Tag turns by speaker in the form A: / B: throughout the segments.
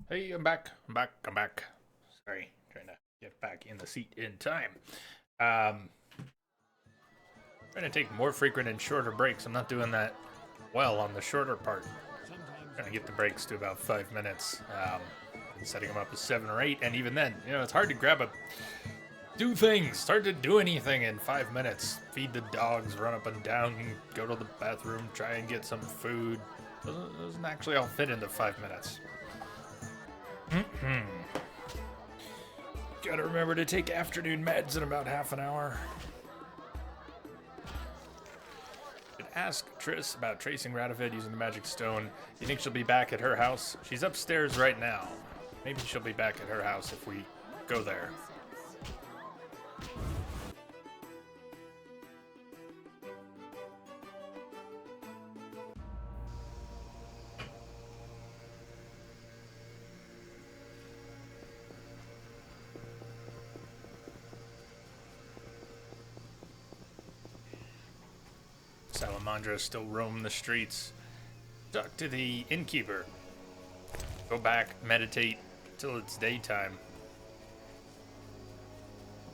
A: Hey, I'm back. Sorry, trying to get back in the seat in time. Um, Trying to take more frequent and shorter breaks. I'm not doing that well on the shorter part. Trying to get the breaks to about 5 minutes. And setting them up as 7 or 8, and even then, it's hard to do things, start to do anything in 5 minutes. Feed the dogs, run up and down, go to the bathroom, try and get some food. Doesn't actually all fit into 5 minutes. Gotta remember to take afternoon meds in about half an hour. Should ask Triss about tracing Rativid using the magic stone. You think she'll be back at her house? She's upstairs right now. Maybe she'll be back at her house if we go there. Salamandra still roam the streets. Talk to the innkeeper. Go back, meditate till it's daytime.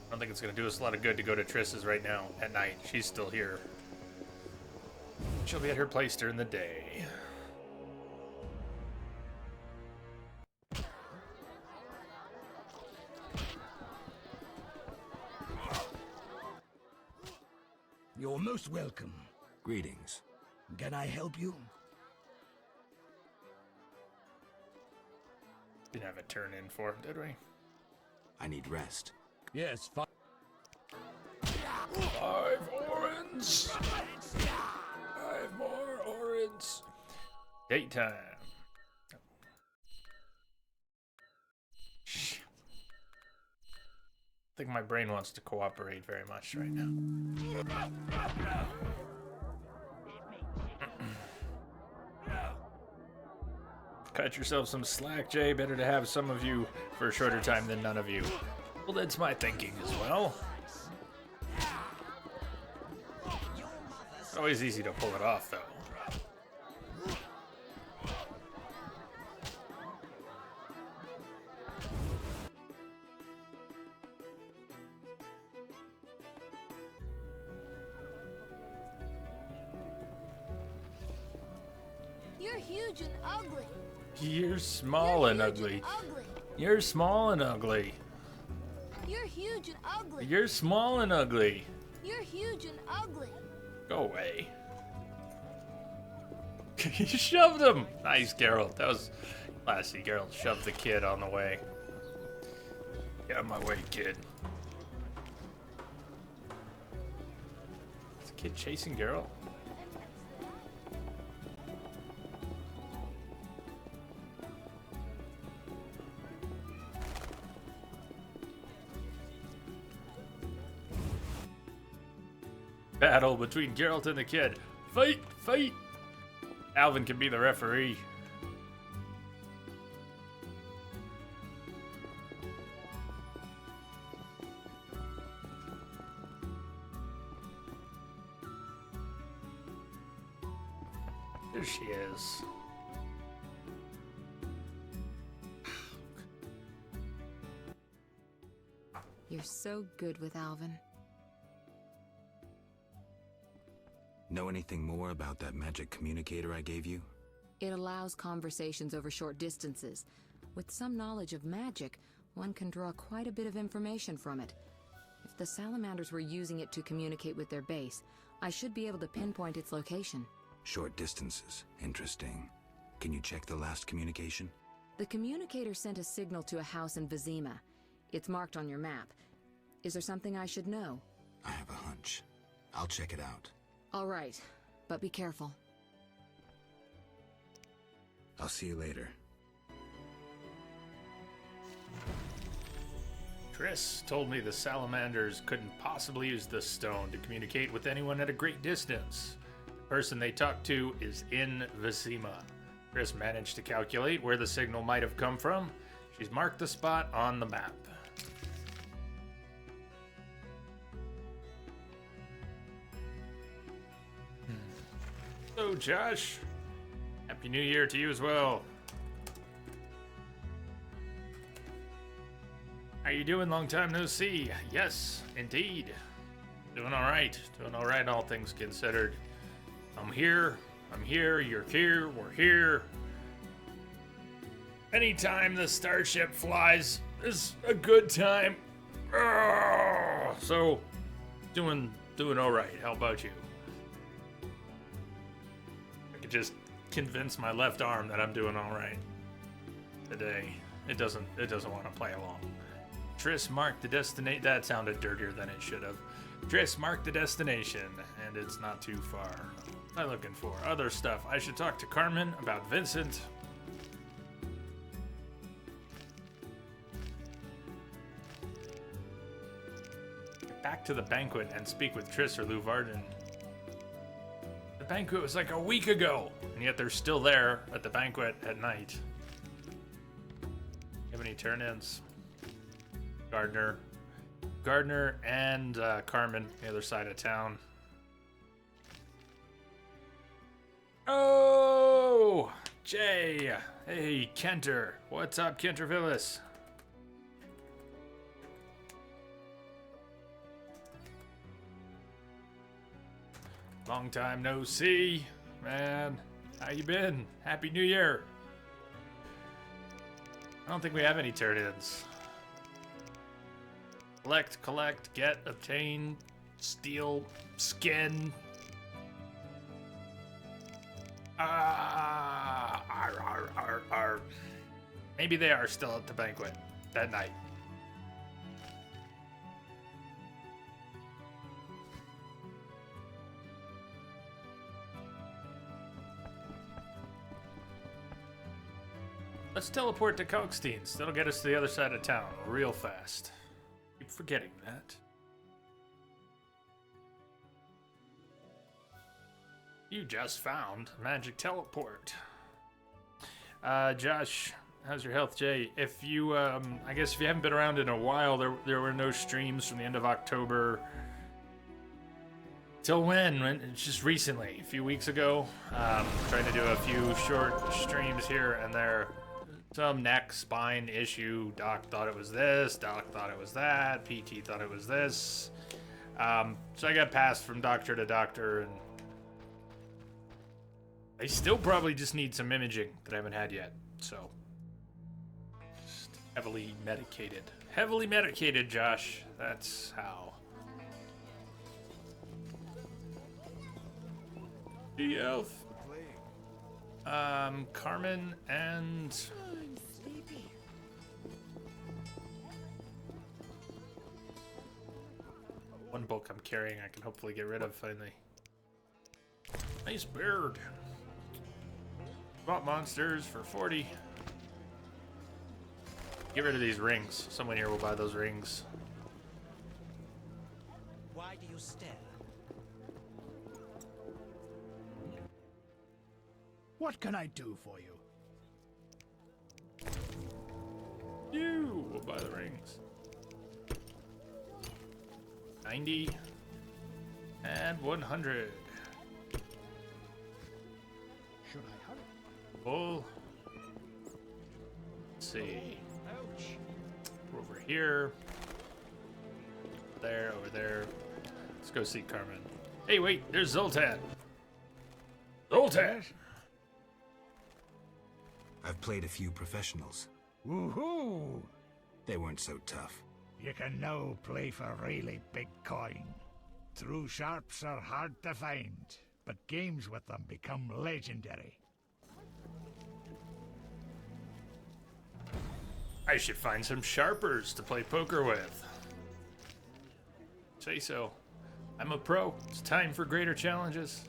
A: I don't think it's gonna do us a lot of good to go to Triss's right now at night. She's still here. She'll be at her place during the day.
B: You're most welcome.
C: Greetings.
B: Can I help you?
A: Didn't have a turn in for him, did we?
C: I need rest.
B: Yes, fine.
A: 5 orange. 5 more orange. Daytime. I think my brain wants to cooperate very much right now. Cut yourself some slack, Jay. Better to have some of you for a shorter time than none of you. Well, that's my thinking as well. Always easy to pull it off, though.
D: You're huge and ugly.
A: You're small and ugly.
D: Ugly.
A: You're small and ugly.
D: You're huge and ugly.
A: You're small and ugly.
D: You're huge and ugly.
A: Go away. You shoved him! Nice, Geralt. That was classy. Geralt shoved the kid on the way. Get out of my way, kid. Is the kid chasing Geralt? Battle between Geralt and the kid. Fight! Fight! Alvin can be the referee. There she is.
E: You're so good with Alvin.
C: Know anything more about that magic communicator I gave you?
E: It allows conversations over short distances. With some knowledge of magic, one can draw quite a bit of information from it. If the salamanders were using it to communicate with their base, I should be able to pinpoint its location.
C: Short distances. Interesting. Can you check the last communication?
E: The communicator sent a signal to a house in Vizima. It's marked on your map. Is there something I should know?
C: I have a hunch. I'll check it out.
E: All right, but be careful.
C: I'll see you later.
A: Triss told me the salamanders couldn't possibly use the stone to communicate with anyone at a great distance. The person they talked to is in Vizima. Triss managed to calculate where the signal might have come from. She's marked the spot on the map. So, Josh, Happy New Year to you as well. How you doing? Long time no see. Yes, indeed. Doing all right. Doing all right, all things considered. I'm here. You're here. We're here. Anytime the starship flies is a good time. So, doing all right. How about you? I could just convince my left arm that I'm doing all right today. It doesn't want to play along. Triss marked the destination. That sounded dirtier than it should have. Triss marked the destination, and it's not too far. What am I looking for? Other stuff. I should talk to Carmen about Vincent. Get back to the banquet and speak with Triss or Lou Varden. The banquet was like a week ago, and yet they're still there at the banquet at night. You have any turn-ins? Gardner and Carmen, the other side of town. Oh, Jay. Hey, Kenter. What's up, Kenter Villas? Long time no see, man. How you been? Happy New Year. I don't think we have any turn-ins. Collect, get, obtain, steal, skin. Maybe they are still at the banquet that night. Let's teleport to Kalkstein's. That'll get us to the other side of town real fast. Keep forgetting that. You just found a magic teleport. Josh, how's your health, Jay? If you, I guess if you haven't been around in a while, there were no streams from the end of October till when? It's just recently, a few weeks ago. Trying to do a few short streams here and there. Some neck, spine issue. Doc thought it was this. Doc thought it was that. PT thought it was this. So I got passed from doctor to doctor, and I still probably just need some imaging that I haven't had yet. So, just heavily medicated. Heavily medicated, Josh. That's how. Elf. Carmen and one book I'm carrying I can hopefully get rid of finally. Nice bird. Bought monsters for 40. Get rid of these rings. Someone here will buy those rings.
F: Why do you stare?
B: What can I do for you?
A: You will buy the rings. 90 and 100.
B: Should I hurry?
A: Full. Let's see. Over here. There, over there. Let's go see Carmen. Hey, wait, there's Zoltan. Zoltan!
C: I've played a few professionals.
B: Woohoo!
C: They weren't so tough.
B: You can now play for really big coin. True sharps are hard to find, but games with them become legendary.
A: I should find some sharpers to play poker with. Say so. I'm a pro. It's time for greater challenges.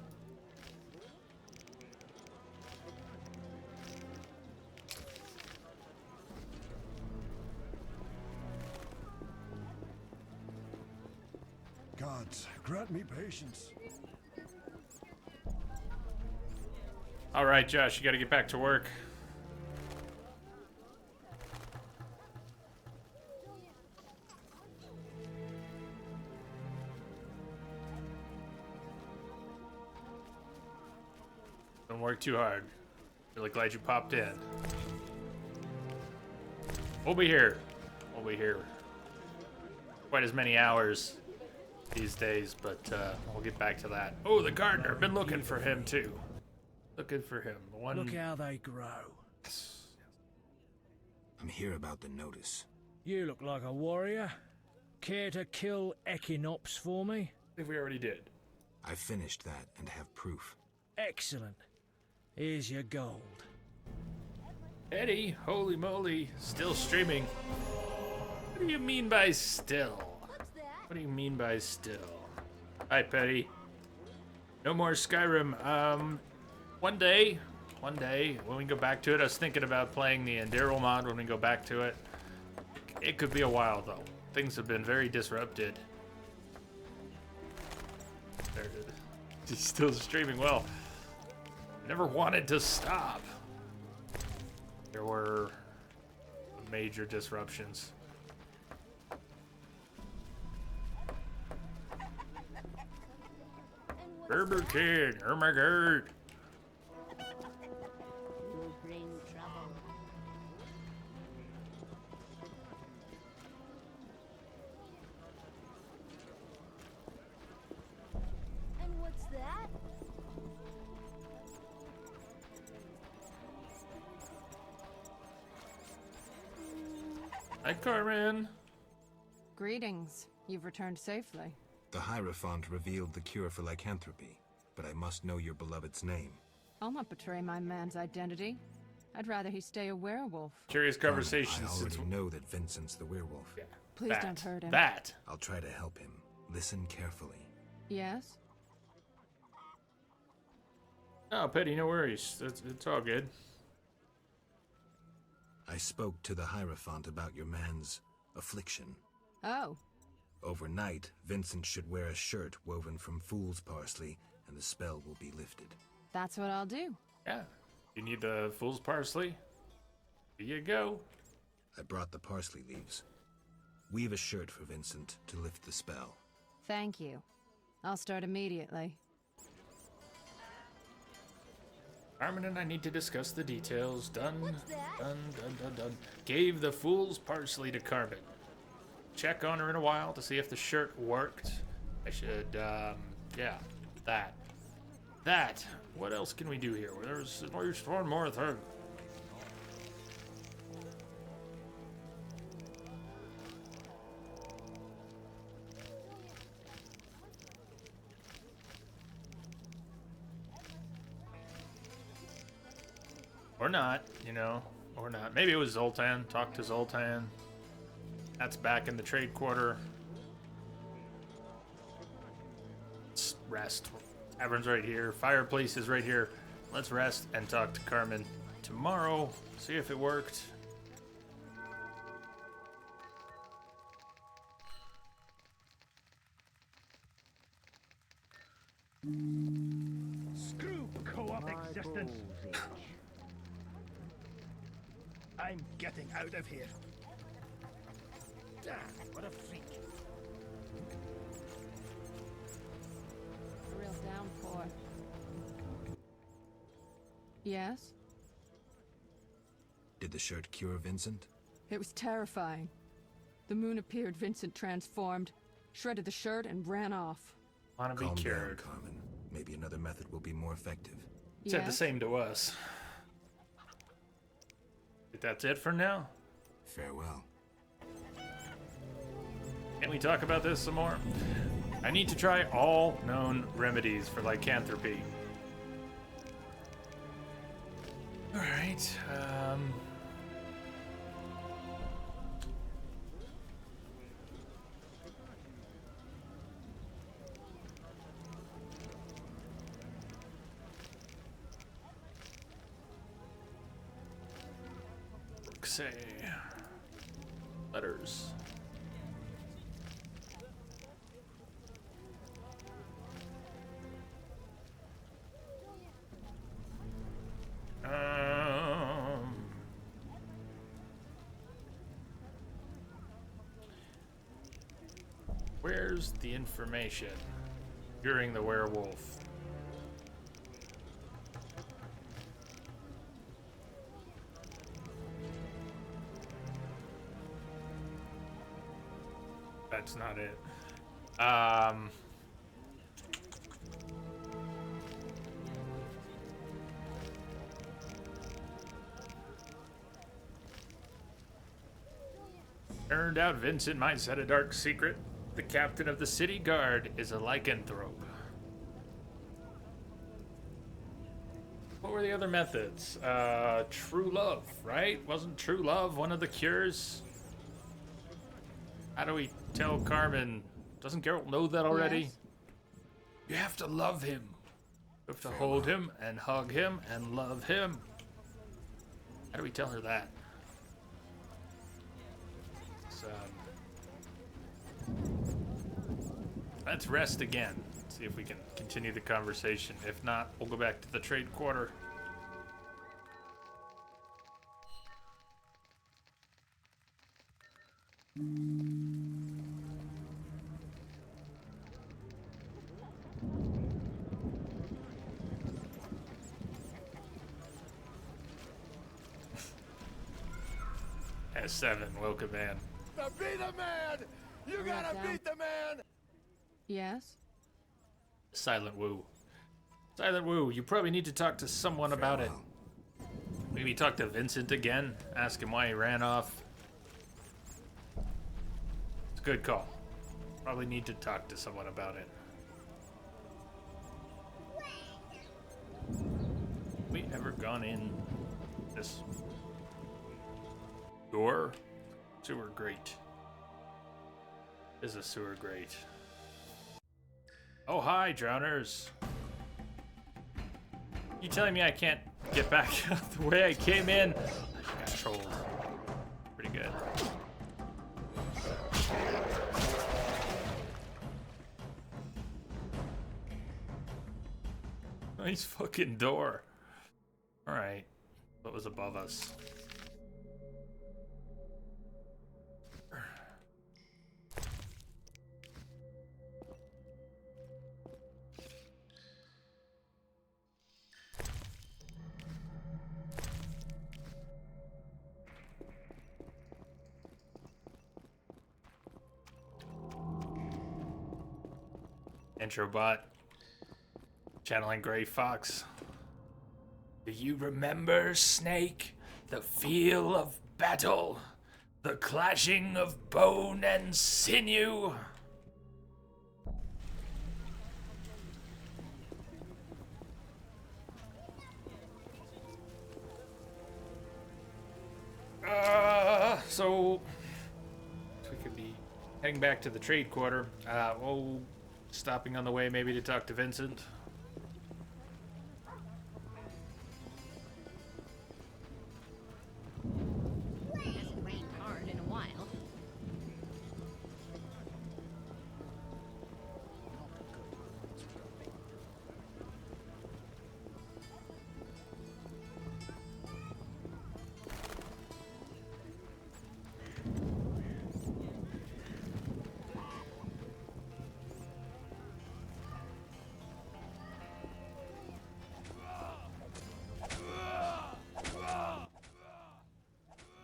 G: Gods, grant me patience.
A: All right, Josh, you got to get back to work. Don't work too hard. Really glad you popped in. We'll be here. We'll be here quite as many hours these days, but we'll get back to that. Oh, the gardener. Been looking for him too. Looking for him. One.
G: Look how they grow.
C: I'm here about the notice.
G: You look like a warrior. Care to kill Equinops for me?
A: I think we already did.
C: I finished that and have proof.
G: Excellent. Here's your gold.
A: Eddie, holy moly, still streaming. What do you mean by still?
D: What's that?
A: What do you mean by still? Hi, Petty. No more Skyrim. One day, when we go back to it, I was thinking about playing the Enderal mod when we go back to it. It could be a while, though. Things have been very disrupted. There it is. He's still streaming. Well, never wanted to stop. There were major disruptions. Berber kid, oh my god.
D: You bring trouble. And what's that?
A: Hi, Carmen.
E: Greetings. You've returned safely.
C: The Hierophant revealed the cure for lycanthropy, but I must know your beloved's name.
E: I'll not betray my man's identity. I'd rather he stay a werewolf.
A: Curious
C: Carmen,
A: conversation
C: I
A: since
C: already know that Vincent's the werewolf.
E: Please don't hurt him.
A: That.
C: I'll try to help him. Listen carefully.
E: Yes?
A: Oh, Petty, no worries. It's all good.
C: I spoke to the Hierophant about your man's affliction.
E: Oh,
C: Overnight, Vincent should wear a shirt woven from fool's parsley, and the spell will be lifted.
E: that's what I'll do.
A: Yeah. You need the fool's parsley? Here you go.
C: I brought the parsley leaves. Weave a shirt for Vincent to lift the spell.
E: Thank you. I'll start immediately.
A: Carmen and I need to discuss the details. Done.
D: What's that?
A: Done. Gave the fool's parsley to Carmen. Check on her in a while to see if the shirt worked. I should, yeah, that. What else can we do here? There's one more thing. Or not, you know, or not. Maybe it was Zoltan. Talk to Zoltan. That's back in the trade quarter. Let's rest. Tavern's right here. Fireplace is right here. Let's rest and talk to Carmen tomorrow. See if it worked.
B: Screw co-op existence. I'm getting out of here. Damn, what a freak.
E: A real downpour. Yes?
C: Did the shirt cure Vincent?
E: It was terrifying. The moon appeared, Vincent transformed, shredded the shirt, and ran off.
A: Wanna be
C: Calm down,
A: cured.
C: Carmen. Maybe another method will be more effective.
A: Said the
E: Yes?
A: same to us. Think that's it for now?
C: Farewell.
A: Can we talk about this some more? I need to try all known remedies for lycanthropy. Alright, say letters. Where's the information during the werewolf? that's not it. Turned out Vincent might set a dark secret. The captain of the city guard is a lycanthrope. What were the other methods? True love, right? Wasn't true love one of the cures? How do we tell Carmen? Doesn't Geralt know that already?
E: Yes.
A: You have to love him. You have to hold him and hug him and love him. How do we tell her that? Let's rest again. See if we can continue the conversation. If not, we'll go back to the trade quarter. S7, welcome man.
F: To be the man! You gotta beat the man!
E: Yes?
A: Silent Woo. Silent Woo, you probably need to talk to someone about it. Maybe talk to Vincent again. Ask him why he ran off. It's a good call. Probably need to talk to someone about it. Have we ever gone in this door? Sewer grate. Is a sewer grate. Oh, hi, drowners. You telling me I can't get back the way I came in? I got trolled. Pretty good. Nice fucking door. Alright. What was above us? Introbot. Channeling Gray Fox. Do you remember, Snake? The feel of battle. The clashing of bone and sinew. So we could be heading back to the trade quarter. Stopping on the way maybe to talk to Vincent.
D: Hasn't rained hard in a while.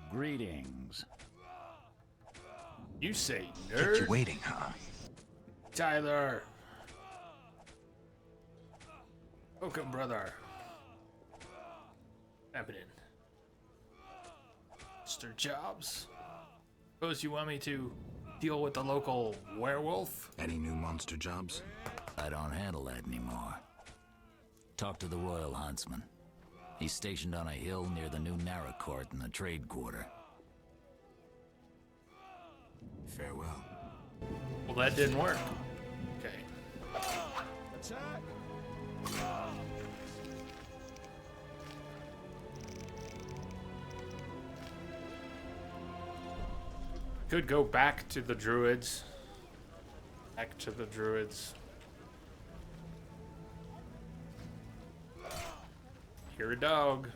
H: Greetings.
A: You say
C: Kept you
A: nerd?
C: waiting, huh?
A: Tyler. Welcome, brother. Happening. Mr. Jobs. Suppose you want me to deal with the local werewolf?
C: Any new monster jobs?
H: I don't handle that anymore. Talk to the Royal Huntsman. He's stationed on a hill near the new Naracourt in the trade quarter.
C: Farewell.
A: Well, that didn't work. Okay.
F: Attack!
A: Could go back to the druids. Back to the druids. Hear a dog.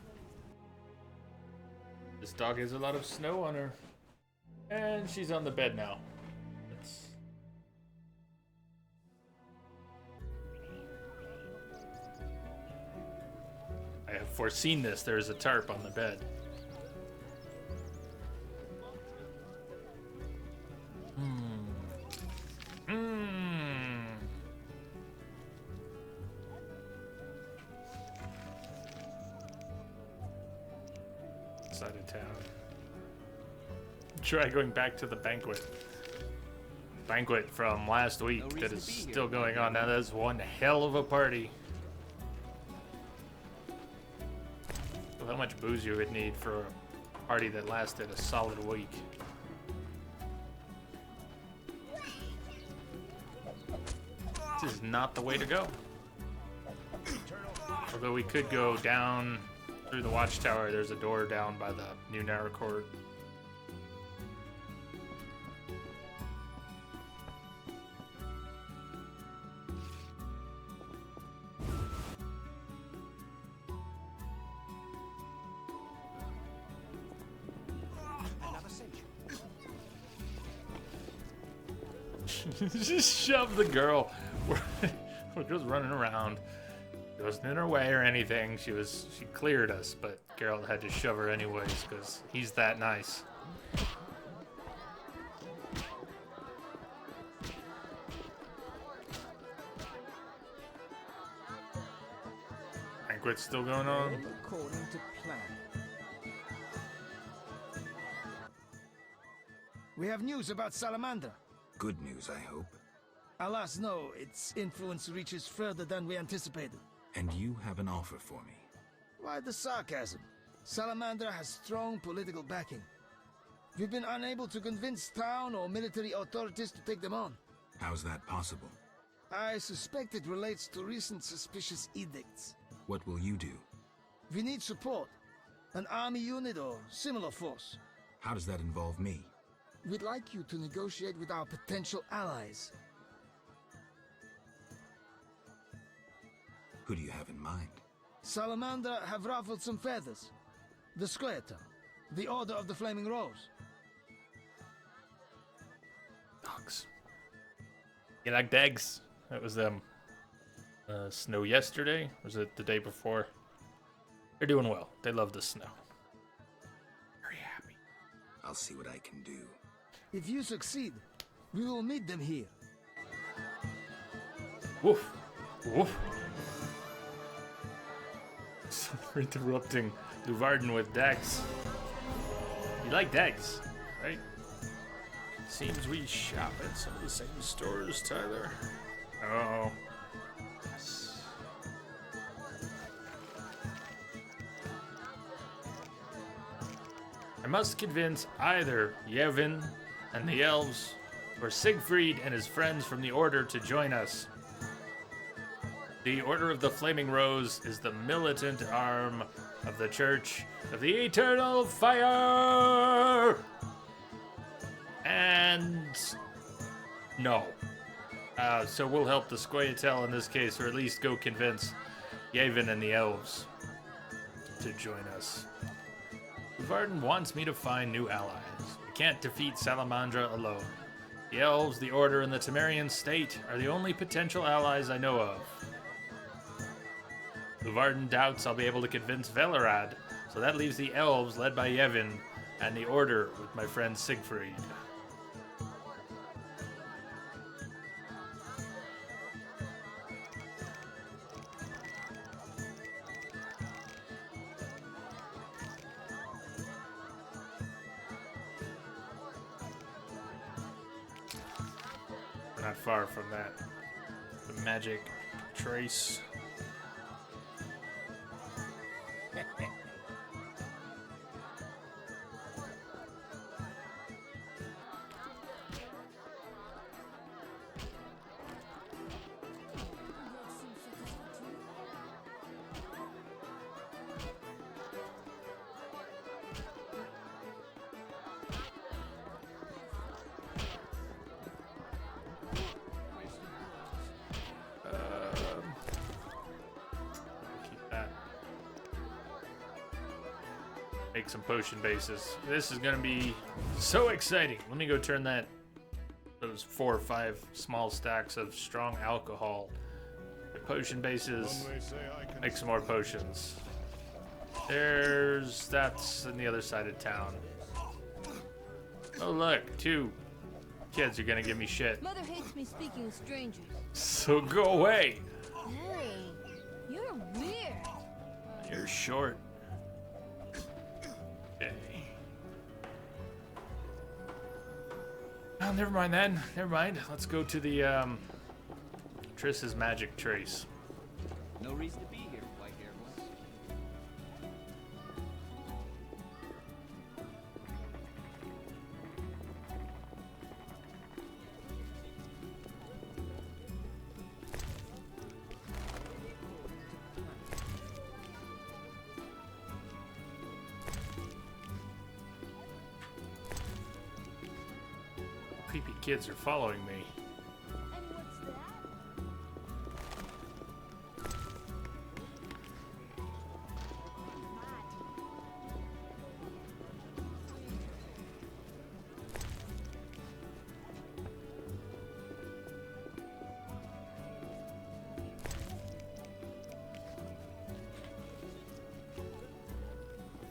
A: This dog has a lot of snow on her. And she's on the bed now. That's... I have foreseen this. There is a tarp on the bed. side of town. Try going back to the banquet. Banquet from last week that is still going on. Now that's one hell of a party. Well, how much booze you would need for a party that lasted a solid week. This is not the way to go. Although we could go down through the watchtower. There's a door down by the new narrow court. Just shove the girl. We're just running around. It wasn't in her way or anything. She cleared us, but Geralt had to shove her anyways because he's that nice. Banquet's still going on.
I: According to plan. We have news about Salamandra.
C: Good news, I hope.
I: Alas, no. Its influence reaches further than we anticipated.
C: And you have an offer for me.
I: Why the sarcasm? Salamandra has strong political backing. We've been unable to convince town or military authorities to take them on.
C: How's that possible?
I: I suspect it relates to recent suspicious edicts.
C: What will you do?
I: We need support. An army unit or similar force.
C: How does that involve me?
I: We'd like you to negotiate with our potential allies.
C: Who do you have in mind?
I: Salamandra have ruffled some feathers. The Squareton, the Order of the Flaming Rose.
A: Dogs. You like dags? That was snow yesterday? Or was it the day before? They're doing well. They love the snow. Very happy.
C: I'll see what I can do.
I: If you succeed, we will meet them here.
A: Woof. Woof. Interrupting Duvarden with dags. You like dags, right? Seems we shop at some of the same stores, Tyler. Oh. I must convince either Yevon and the elves or Siegfried and his friends from the Order to join us. The Order of the Flaming Rose is the militant arm of the Church of the Eternal Fire! And no. So we'll help the Scoia'tael in this case, or at least go convince Yevon and the elves to join us. Duvarden wants me to find new allies. We can't defeat Salamandra alone. The elves, the Order, and the Temerian State are the only potential allies I know of. Duvarden doubts I'll be able to convince Velerad, so that leaves the elves led by Yevon and the Order with my friend Siegfried. We're not far from that. The magic trace. Make some potion bases. This is gonna be so exciting. Let me go turn those 4 or 5 small stacks of strong alcohol. The potion bases. Make some more potions. That's on the other side of town. Oh look, 2 kids are gonna give me shit.
J: Mother hates me speaking with strangers.
A: So go away.
J: Hey, you're weird.
A: You're short. Okay. Well, never mind then. Never mind. Let's go to the Triss's magic trace.
K: No reason to be here, white-haired ones.
A: Creepy kids are following me.
J: And what's that?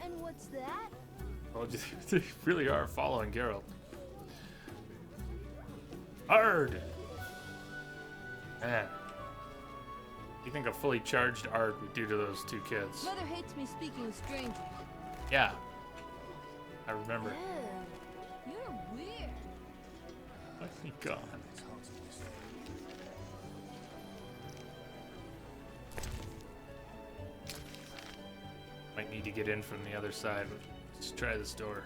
J: And what's that?
A: Oh, they really are following Geralt. Ard! Man. What do you think a fully charged Ard would do to those two kids?
J: Mother hates me speaking with strangers.
A: Yeah. I remember.
J: Ugh, you're weird.
A: Oh my god. Might need to get in from the other side. Let's try this door.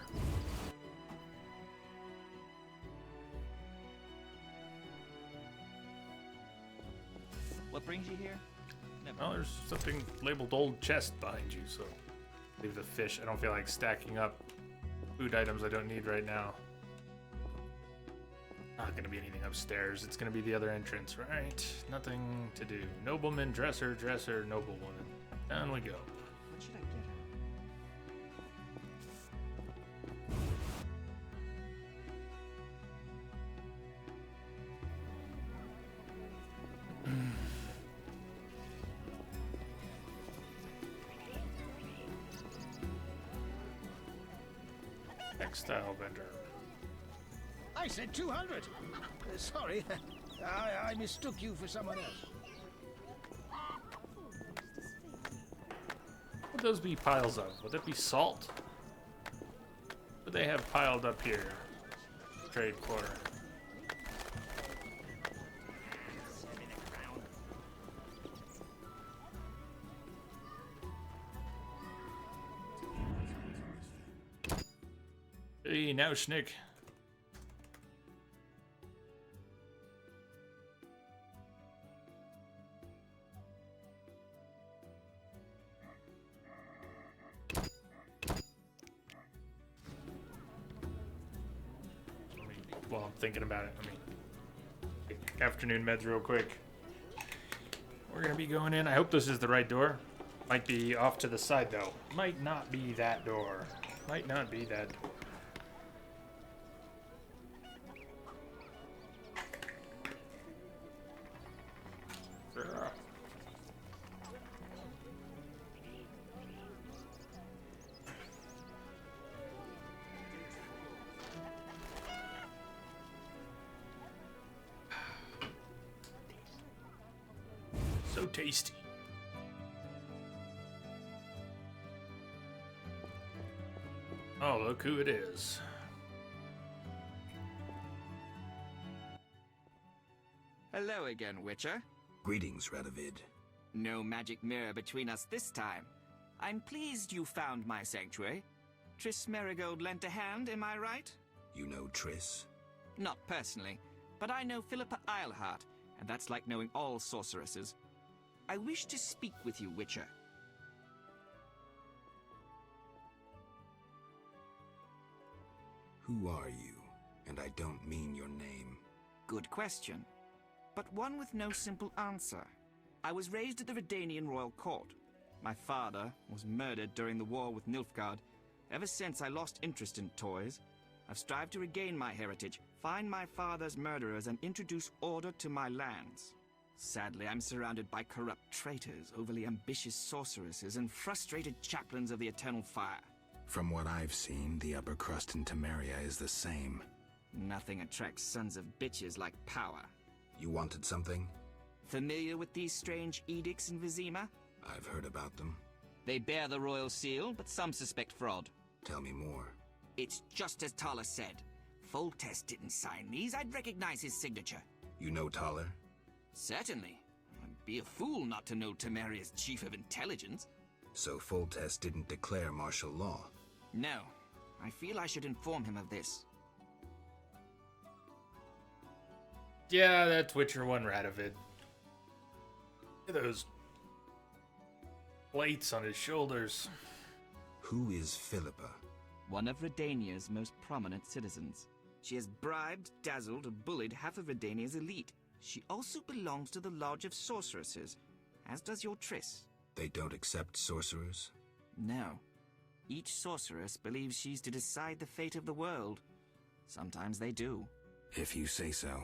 K: What brings you here? Never.
A: Well, there's something labeled old chest behind you, so leave the fish. I don't feel like stacking up food items I don't need right now. Not gonna be anything upstairs. It's gonna be the other entrance, right? Nothing to do. Nobleman, dresser, noblewoman. Down we go.
K: What should I get her?
A: Textile vendor.
I: I said 200. Sorry, I mistook you for someone else.
A: What would those be piles of? Would that be salt? What do they have piled up here? Trade quarter. Hey, now Schnick. Well, I'm thinking about it. Let me take afternoon meds real quick. We're gonna be going in. I hope this is the right door. Might be off to the side though. Might not be that door. Might not be that door. So tasty. Oh, look who it is.
L: Hello again, Witcher.
C: Greetings, Radovid.
L: No magic mirror between us this time. I'm pleased you found my sanctuary. Triss Merigold lent a hand, am I right?
C: You know Triss?
L: Not personally, but I know Philippa Eilhart, and that's like knowing all sorceresses. I wish to speak with you, Witcher.
C: Who are you? And I don't mean your name.
L: Good question, but one with no simple answer. I was raised at the Redanian royal court. My father was murdered during the war with Nilfgaard. Ever since I lost interest in toys, I've strived to regain my heritage, find my father's murderers, and introduce order to my lands. Sadly, I'm surrounded by corrupt traitors, overly ambitious sorceresses, and frustrated chaplains of the Eternal Fire.
C: From what I've seen, the upper crust in Temeria is the same.
L: Nothing attracts sons of bitches like power.
C: You wanted something?
L: Familiar with these strange edicts in Vizima?
C: I've heard about them.
L: They bear the royal seal, but some suspect fraud.
C: Tell me more.
L: It's just as Tala said. Foltest didn't sign these. I'd recognize his signature.
C: You know Taller?
L: Certainly. I'd be a fool not to know Temeria's chief of intelligence.
C: So Foltest didn't declare martial law?
L: No. I feel I should inform him of this.
A: Yeah, that's Witcher 1 Radovid. Look at those plates on his shoulders.
C: Who is Philippa?
K: One of Redania's most prominent citizens.
L: She has bribed, dazzled, and bullied half of Redania's elite. She also belongs to the Lodge of Sorceresses, as does your Triss.
C: They don't accept sorcerers?
L: No. Each sorceress believes she's to decide the fate of the world. Sometimes they do.
C: If you say so.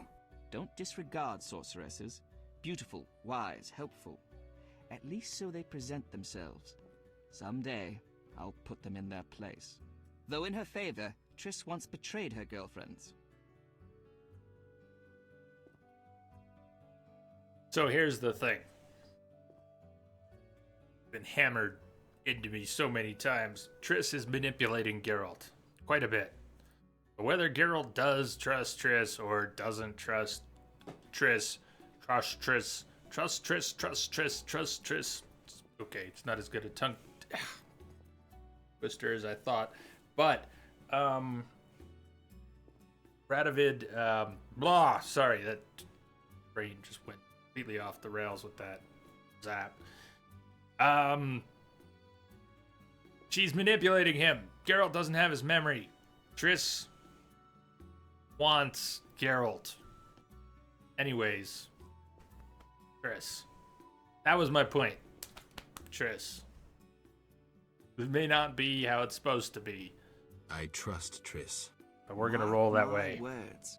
K: Don't disregard sorceresses. Beautiful, wise, helpful. At least so they present themselves. Someday, I'll put them in their place. Though in her favor, Triss once betrayed her girlfriends.
A: So here's the thing. Been hammered into me so many times. Triss is manipulating Geralt quite a bit. But whether Geralt does trust Triss or doesn't trust Triss, trust Triss, trust Triss, trust Triss, trust Triss. Okay, it's not as good a tongue twister as I thought. But, Radovid, sorry, that brain just went completely off the rails with that zap. She's manipulating him. Geralt doesn't have his memory. Triss wants Geralt. Anyways, Triss. That was my point. Triss. It may not be how it's supposed to be.
C: I trust Triss.
A: But we're gonna roll that
L: My
A: way.
L: words.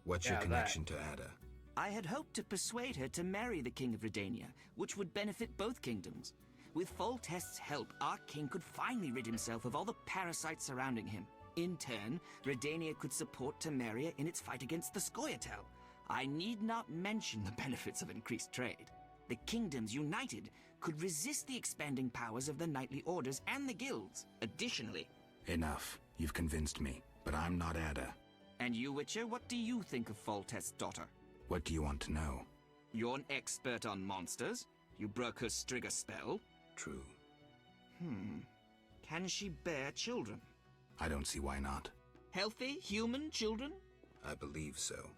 C: What's
A: Yeah,
C: your connection to Ada?
L: I had hoped to persuade her to marry the King of Redania, which would benefit both kingdoms. With Foltest's help, our king could finally rid himself of all the parasites surrounding him. In turn, Redania could support Temeria in its fight against the Scoia'tael. I need not mention the benefits of increased trade. The kingdoms united could resist the expanding powers of the knightly orders and the guilds. Additionally...
C: Enough. You've convinced me. But I'm not Ada.
L: And you, Witcher, what do you think of Foltest's daughter?
C: What do you want to know?
L: You're an expert on monsters. You broke her Striga spell.
C: True.
L: Can she bear children?
C: I don't see why not.
L: Healthy, human children?
C: I believe so.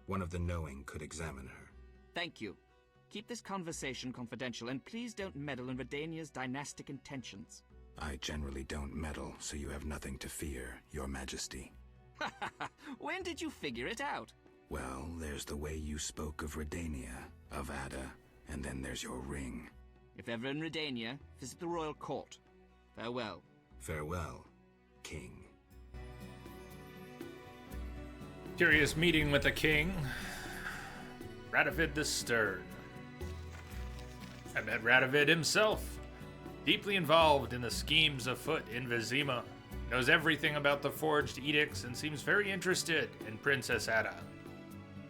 C: One of the knowing could examine her.
K: Thank you. Keep this conversation confidential, and please don't meddle in Redania's dynastic intentions.
C: I generally don't meddle, so you have nothing to fear, Your Majesty.
K: When did you figure it out?
C: Well, there's the way you spoke of Redania, of Ada, and then there's your ring.
K: If ever in Redania, visit the royal court. Farewell.
C: Farewell, King.
A: Curious meeting with the king. Radovid the Stern. I met Radovid himself. Deeply involved in the schemes afoot in Vizima. Knows everything about the forged edicts and seems very interested in Princess Ada.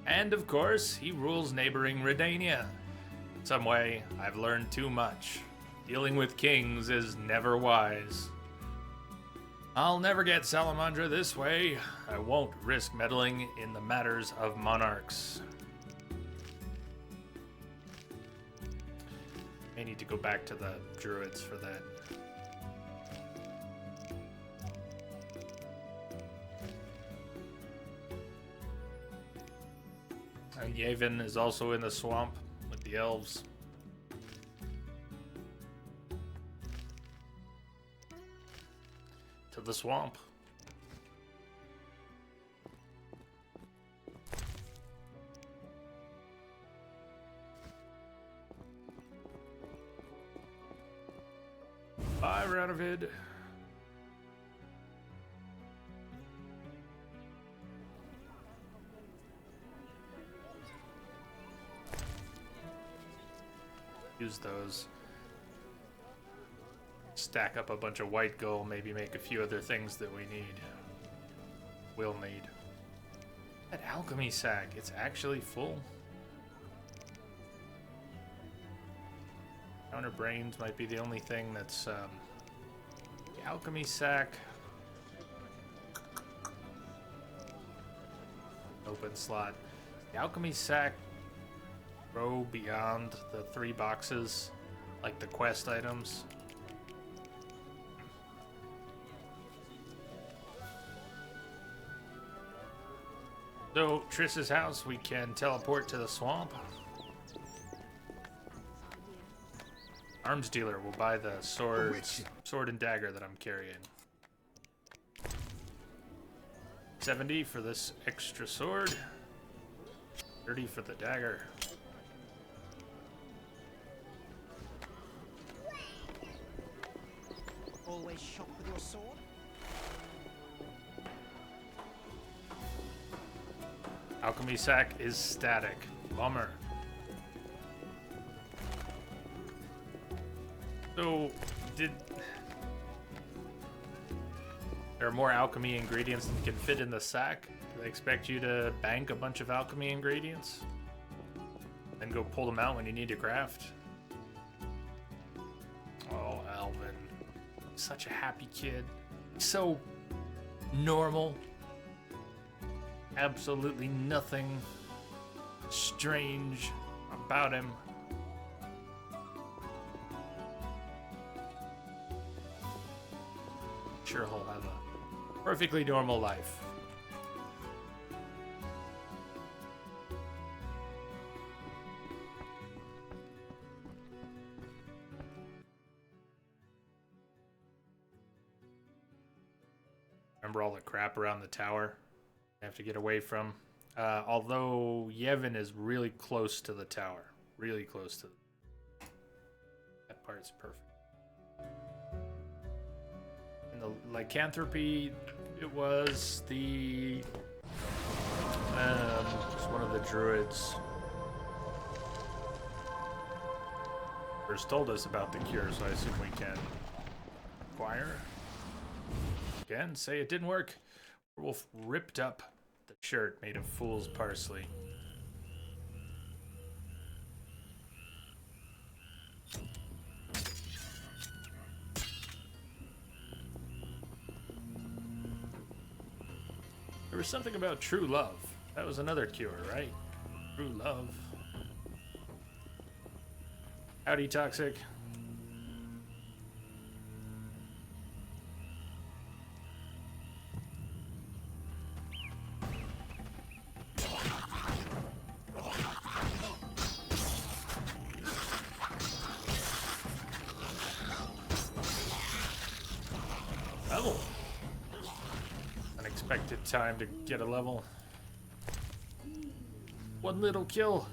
A: And of course, he rules neighboring Redania. In some way, I've learned too much. Dealing with kings is never wise. I'll never get Salamandra this way. I won't risk meddling in the matters of monarchs. May need to go back to the druids for that. And Yavin is also in the swamp with the elves. To the swamp. Bye, Radovid. Use those. Stack up a bunch of white gold, maybe make a few other things that we need. Will need. That alchemy sack, it's actually full. Counter brains might be the only thing that's The alchemy sack. Open slot. The alchemy sack row beyond the 3 boxes, like the quest items. So, Triss's house, we can teleport to the swamp. Arms dealer will buy the sword and dagger that I'm carrying. 70 for this extra sword. 30 for the dagger.
L: Always shop with your sword?
A: Alchemy sack is static. Bummer. So, there are more alchemy ingredients than can fit in the sack? Do they expect you to bank a bunch of alchemy ingredients? Then go pull them out when you need to craft? Oh, Alvin. Such a happy kid. So normal. Absolutely nothing strange about him. Sure, he'll have a perfectly normal life. Remember all the crap around the tower I have to get away from? Although Yevon is really close to the tower. Really close to that part's perfect. In the lycanthropy, it was the it's one of the druids first told us about the cure, so I assume we can acquire. Again, say it didn't work. Wolf ripped up the shirt made of fool's parsley. There was something about true love. That was another cure, right? True love. Howdy, Toxic. Level. Unexpected time to get a level. One little kill.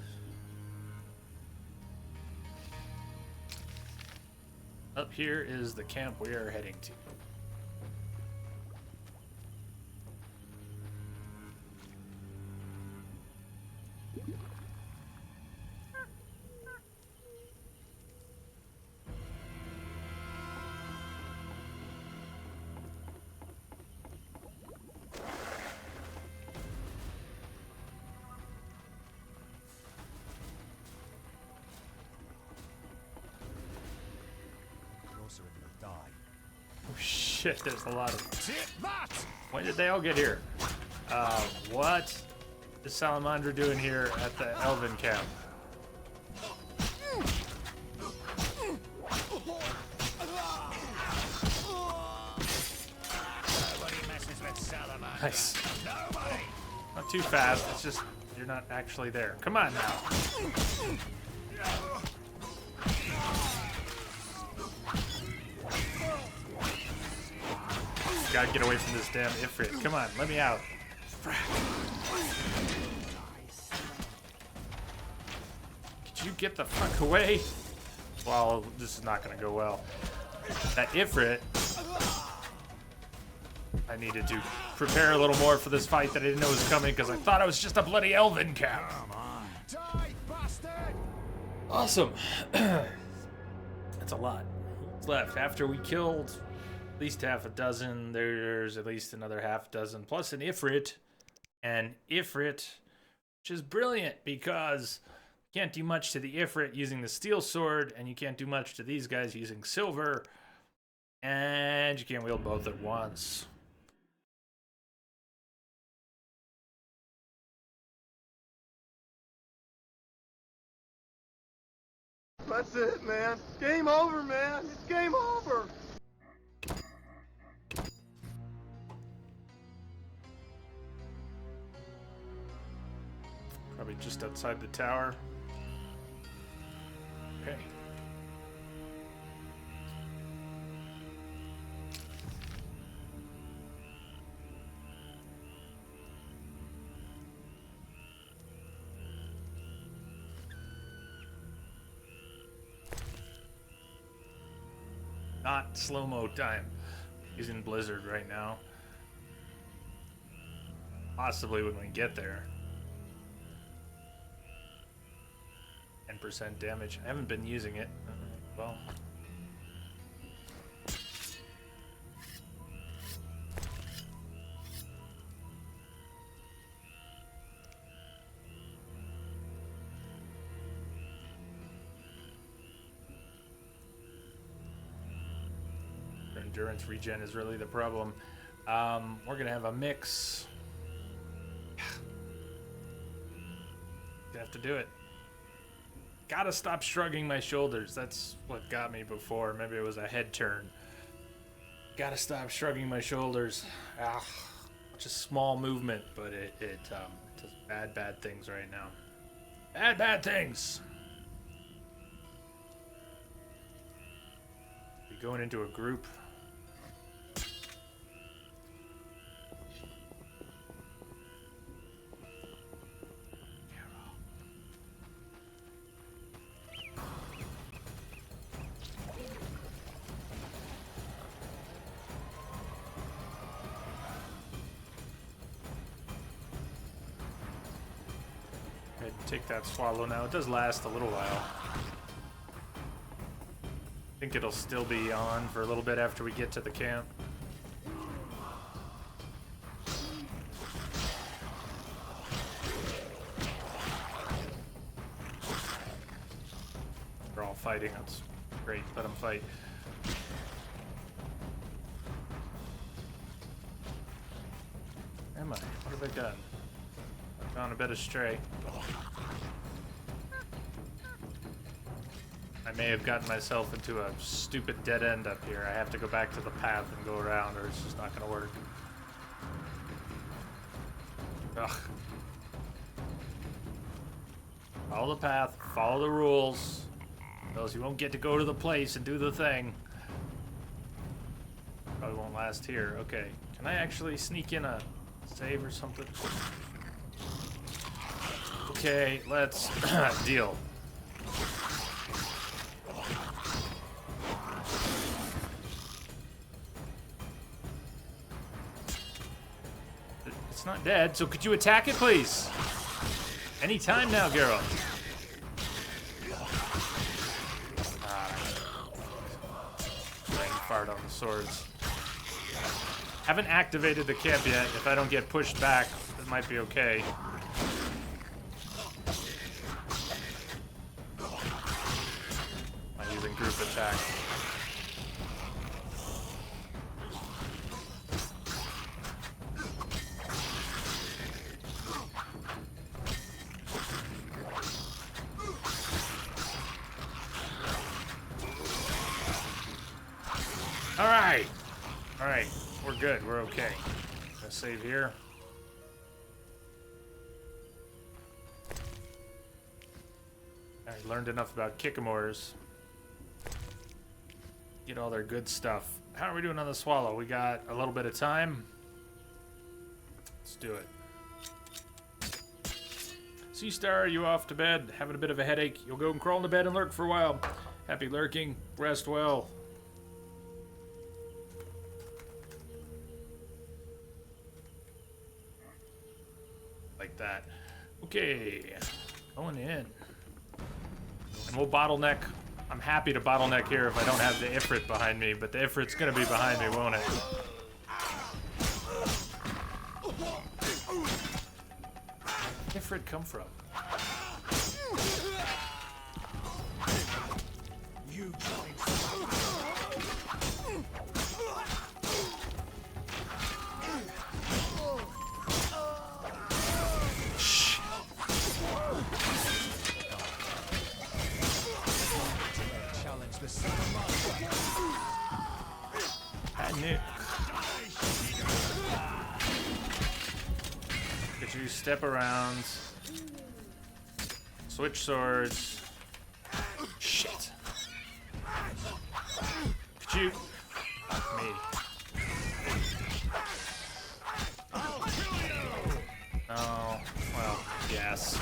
A: Up here is the camp we are heading to. Oh shit, there's a lot of... When did they all get here? What is Salamandra doing here at the Elven camp? Nice. Not too fast, it's just you're not actually there. Come on now. Gotta get away from this damn Ifrit. Come on, let me out. Could you get the fuck away? Well, this is not gonna go well. That Ifrit, I needed to prepare a little more for this fight that I didn't know was coming because I thought it was just a bloody Elven camp. Awesome. That's a lot. What's left? After we killed at least half a dozen, there's at least another half dozen, plus an Ifrit. And Ifrit, which is brilliant because you can't do much to the Ifrit using the steel sword, and you can't do much to these guys using silver. And you can't wield both at once.
F: That's it, man. Game over, man. It's game over.
A: Probably just outside the tower. Okay. Not slow-mo time. He's in Blizzard right now. Possibly when we get there. 10% damage. I haven't been using it. Well. Endurance regen is really the problem. We're gonna have a mix. You have to do it. Gotta stop shrugging my shoulders. That's what got me before. Maybe it was a head turn. Gotta stop shrugging my shoulders. Just small movement, but it does bad things right now. Bad things. We're going into a group. Take that swallow now. It does last a little while. I think it'll still be on for a little bit after we get to the camp. They're all fighting. That's great. Let them fight. Where am I? What have I done? I've gone a bit astray. I may have gotten myself into a stupid dead end up here. I have to go back to the path and go around, or it's just not going to work. Ugh. Follow the path, follow the rules, or else you won't get to go to the place and do the thing. Probably won't last here. Okay, can I actually sneak in a save or something? Okay, let's deal. It's not dead, so could you attack it, please? Anytime now, Geralt. Brain fart on the swords. Haven't activated the camp yet. If I don't get pushed back, it might be okay. I'm using group attack. Alright, we're good, we're okay. Gonna save here. I learned enough about Kikimors. Get all their good stuff. How are we doing on the Swallow? We got a little bit of time. Let's do it. Seastar, are you off to bed? Having a bit of a headache? You'll go and crawl into bed and lurk for a while. Happy lurking. Rest well. Like that. Okay, going in. And we'll bottleneck. I'm happy to bottleneck here if I don't have the Ifrit behind me, but the Ifrit's gonna be behind me, won't it? Where'd Ifrit come from? step around. Switch swords. Shit. Could you... Fuck me. Oh, well, yes.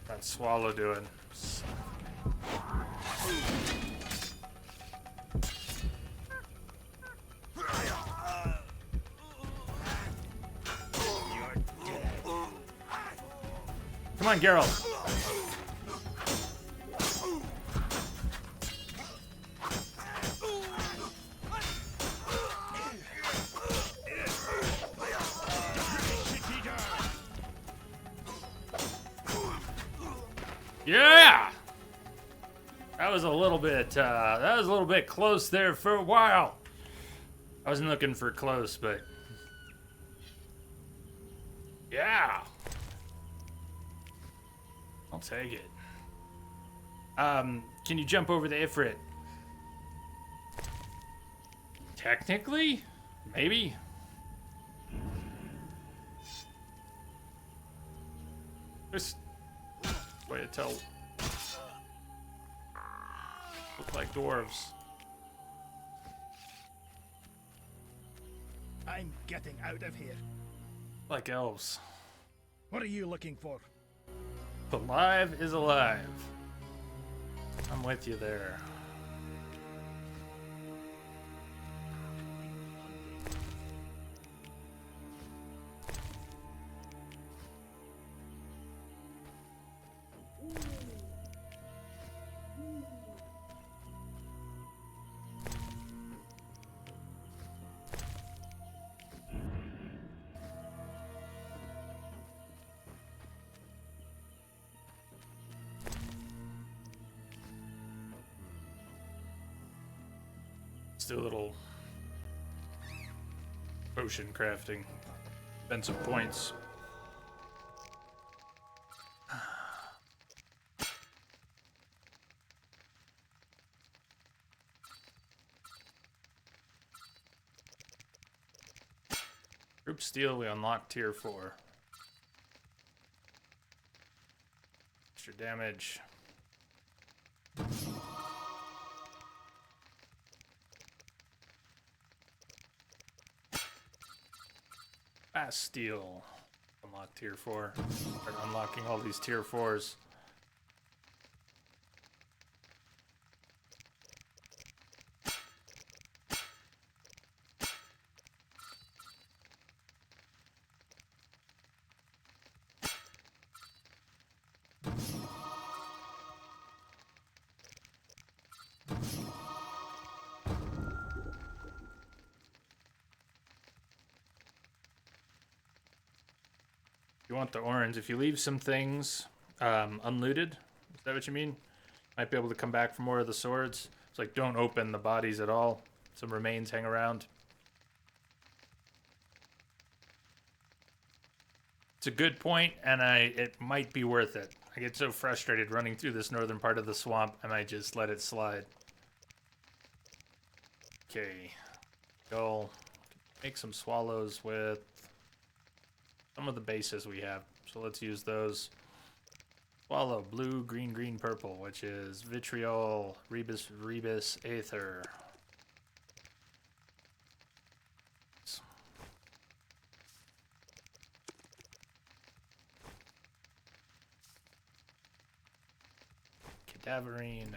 A: That's Swallow doing. Come on, Geralt. Yeah! That was a little bit close there for a while. I wasn't looking for close, but yeah. I'll take it. Can you jump over the Ifrit? Technically? Maybe? Just way to tell. Look like dwarves.
G: I'm getting out of here.
A: Like elves.
G: What are you looking for?
A: Alive is alive. I'm with you there. Do a little potion crafting. Spend some points. Group Steel, we unlock tier 4. Extra damage. Fast Steel. Unlock tier 4. Start unlocking all these tier 4s. You want the orange. If you leave some things unlooted, is that what you mean? Might be able to come back for more of the swords. It's like, don't open the bodies at all. Some remains hang around. It's a good point, and it might be worth it. I get so frustrated running through this northern part of the swamp, I might just let it slide. Okay. Go make some swallows with some of the bases we have, so let's use those. Swallow, blue, green, green, purple, which is vitriol, rebus, aether. Cadaverine.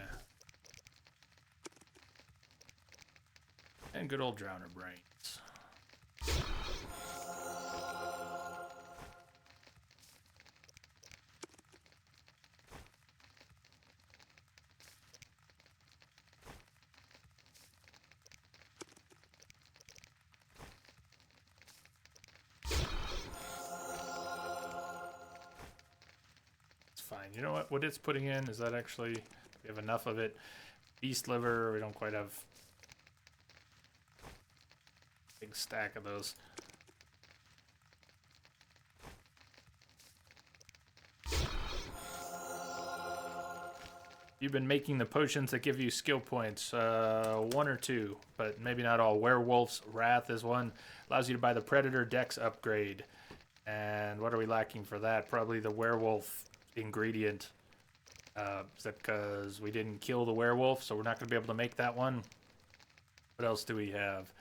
A: And good old Drowner Brains. You know what it's putting in, is that actually, we have enough of it. Beast liver, we don't quite have a big stack of those. You've been making the potions that give you skill points. 1 or 2, but maybe not all. Werewolf's Wrath is one. Allows you to buy the Predator Dex upgrade. And what are we lacking for that? Probably the werewolf ingredient. Is that because we didn't kill the werewolf, so we're not going to be able to make that one? What else do we have?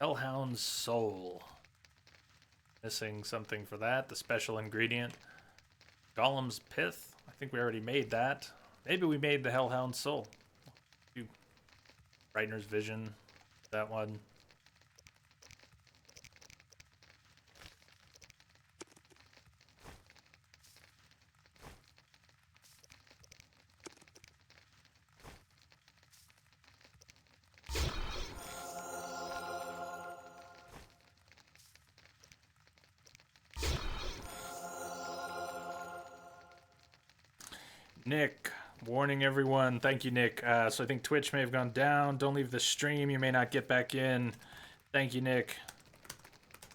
A: Hellhound's Soul. Missing something for that. The special ingredient. Golem's Pith. I think we already made that. Maybe we made the Hellhound's Soul. Brightener's Vision. That one. Nick, warning everyone. Thank you, Nick. So I think Twitch may have gone down. Don't leave the stream. You may not get back in. Thank you, Nick,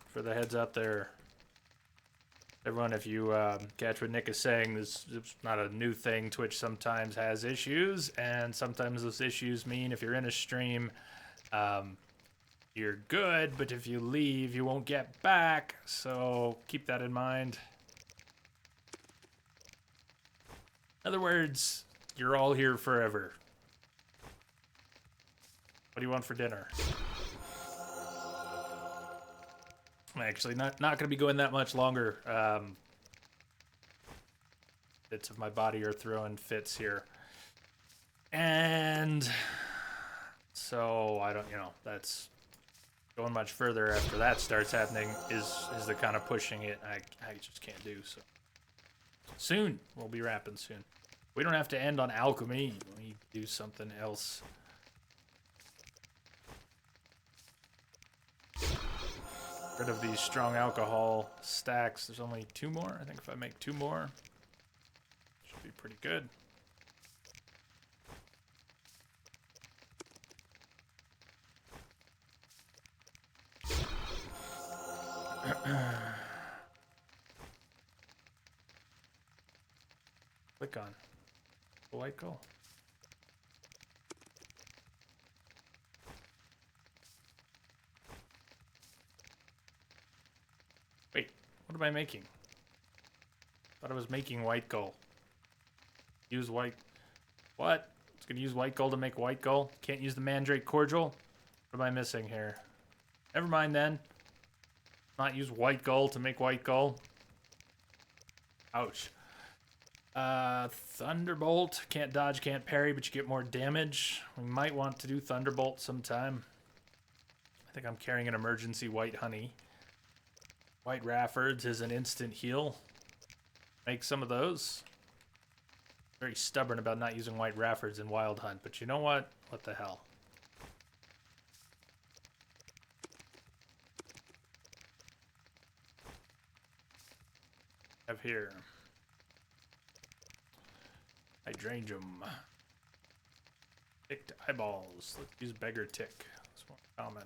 A: for the heads up there. Everyone, if you catch what Nick is saying, this is not a new thing. Twitch sometimes has issues, and sometimes those issues mean if you're in a stream, you're good, but if you leave, you won't get back. So keep that in mind. In other words, you're all here forever. What do you want for dinner? I'm actually not going to be going that much longer. Bits of my body are throwing fits here. And so I don't, that's going much further after that starts happening is the kind of pushing it I just can't do. So soon, we'll be wrapping soon. We don't have to end on alchemy. We do something else. Rid of these strong alcohol stacks. There's only 2 more. I think if I make 2 more, should be pretty good. Click on the white goal. Wait, what am I making? Thought I was making white gold. Use white. What? It's gonna use white gold to make white gold? Can't use the Mandrake Cordial? What am I missing here? Never mind then. Not use white gold to make white gold. Ouch. Thunderbolt. Can't dodge, can't parry, but you get more damage. We might want to do Thunderbolt sometime. I think I'm carrying an emergency white honey. White Raffords is an instant heal. Make some of those. Very stubborn about not using White Raffords in Wild Hunt, but you know what? What the hell? Have here. Hydrangum. Ticked eyeballs. Let's use Beggar Tick. That's more common.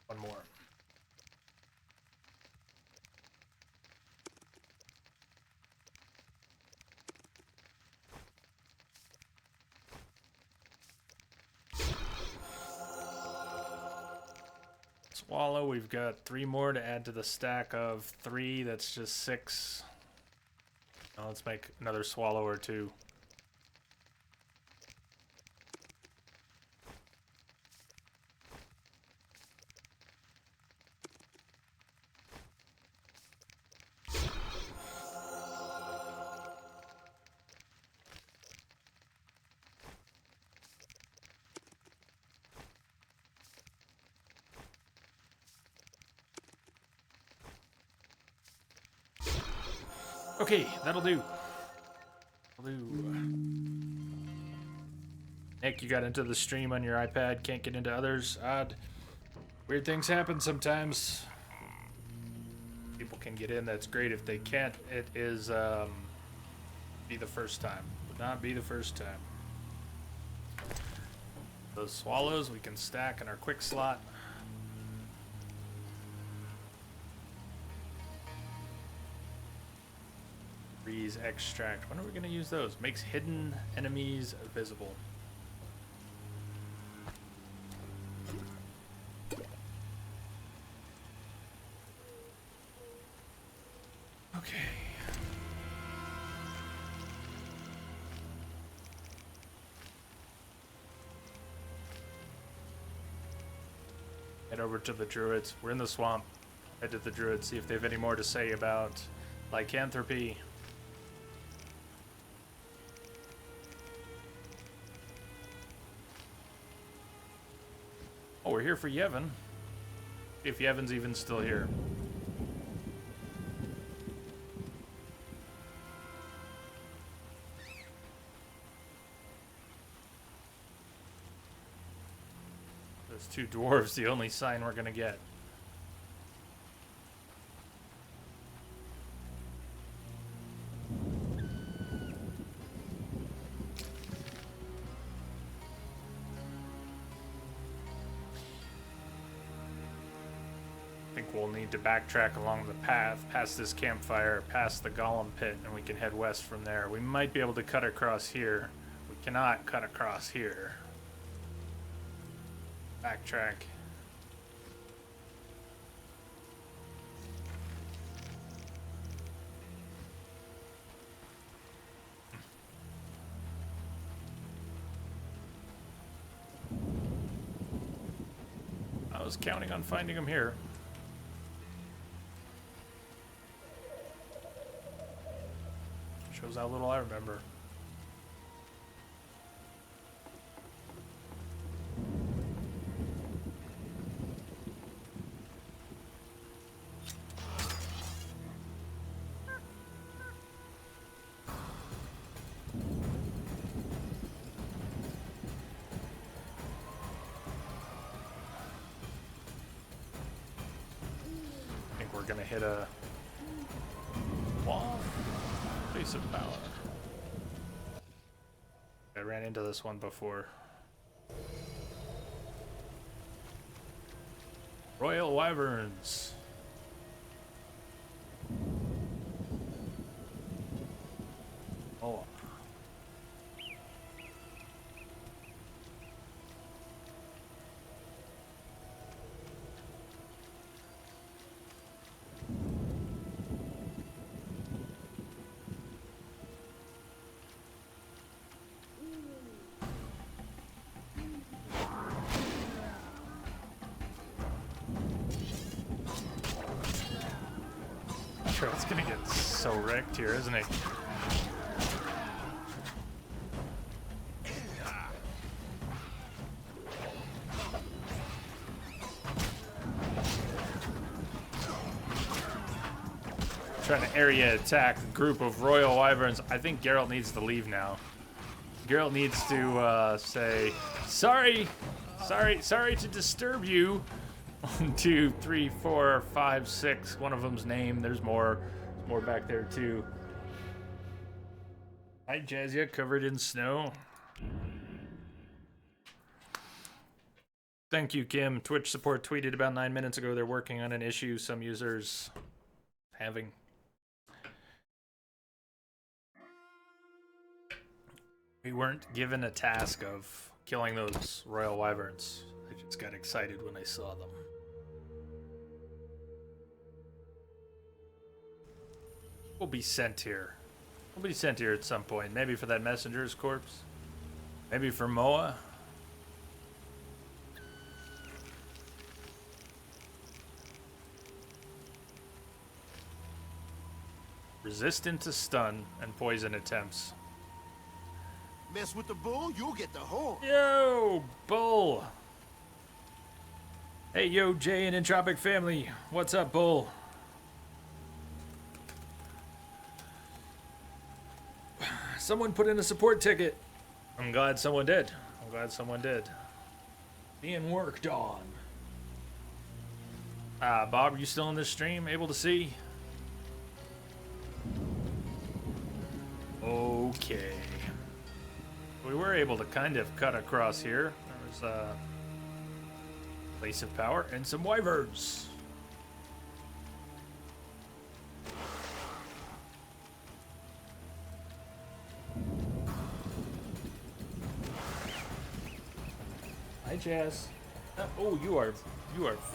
A: One more. Swallow, we've got 3 more to add to the stack of 3. That's just 6. Now let's make another swallow or 2. Okay, that'll do. Nick, you got into the stream on your iPad, can't get into others. Odd. Weird things happen sometimes. People can get in, that's great. If they can't, it is, be the first time. Would not be the first time. Those swallows we can stack in our quick slot. Freeze extract. When are we going to use those? Makes hidden enemies visible. Okay. Head over to the druids. We're in the swamp. Head to the druids, see if they have any more to say about lycanthropy. Oh, we're here for Yevon. If Yevon's even still here. Those two dwarves, the only sign we're gonna get. I think we'll need to backtrack along the path, past this campfire, past the Golem pit, and we can head west from there. We might be able to cut across here. We cannot cut across here. Backtrack. I was counting on finding him here. Shows how little I remember. I think we're gonna hit a wall. Place of power. I ran into this one before. Royal Wyverns. Oh. Sure, it's gonna get so wrecked here, isn't it? Trying to area attack a group of Royal Wyverns. I think Geralt needs to leave now. Geralt needs to say, sorry to disturb you. 1, 2, 3, 4, 5, 6. One of them's named. There's more back there too. Hi, Jazia, covered in snow. Thank you, Kim. Twitch support tweeted about 9 minutes ago they're working on an issue some users having. We weren't given a task of killing those Royal Wyverns. I just got excited when I saw them. We'll be sent here. We'll be sent here at some point. Maybe for that messenger's corpse. Maybe for Moa. Resistant to stun and poison attempts.
M: Mess with the bull, you'll get the horn.
A: Yo, bull. Hey, yo, Jay and Entropic family. What's up, bull? Someone put in a support ticket. I'm glad someone did. I'm glad someone did. Being worked on. Bob, are you still in this stream? Able to see? Okay. We were able to kind of cut across here. There was a place of power and some wyverns. Hi, Jazz. Oh, you are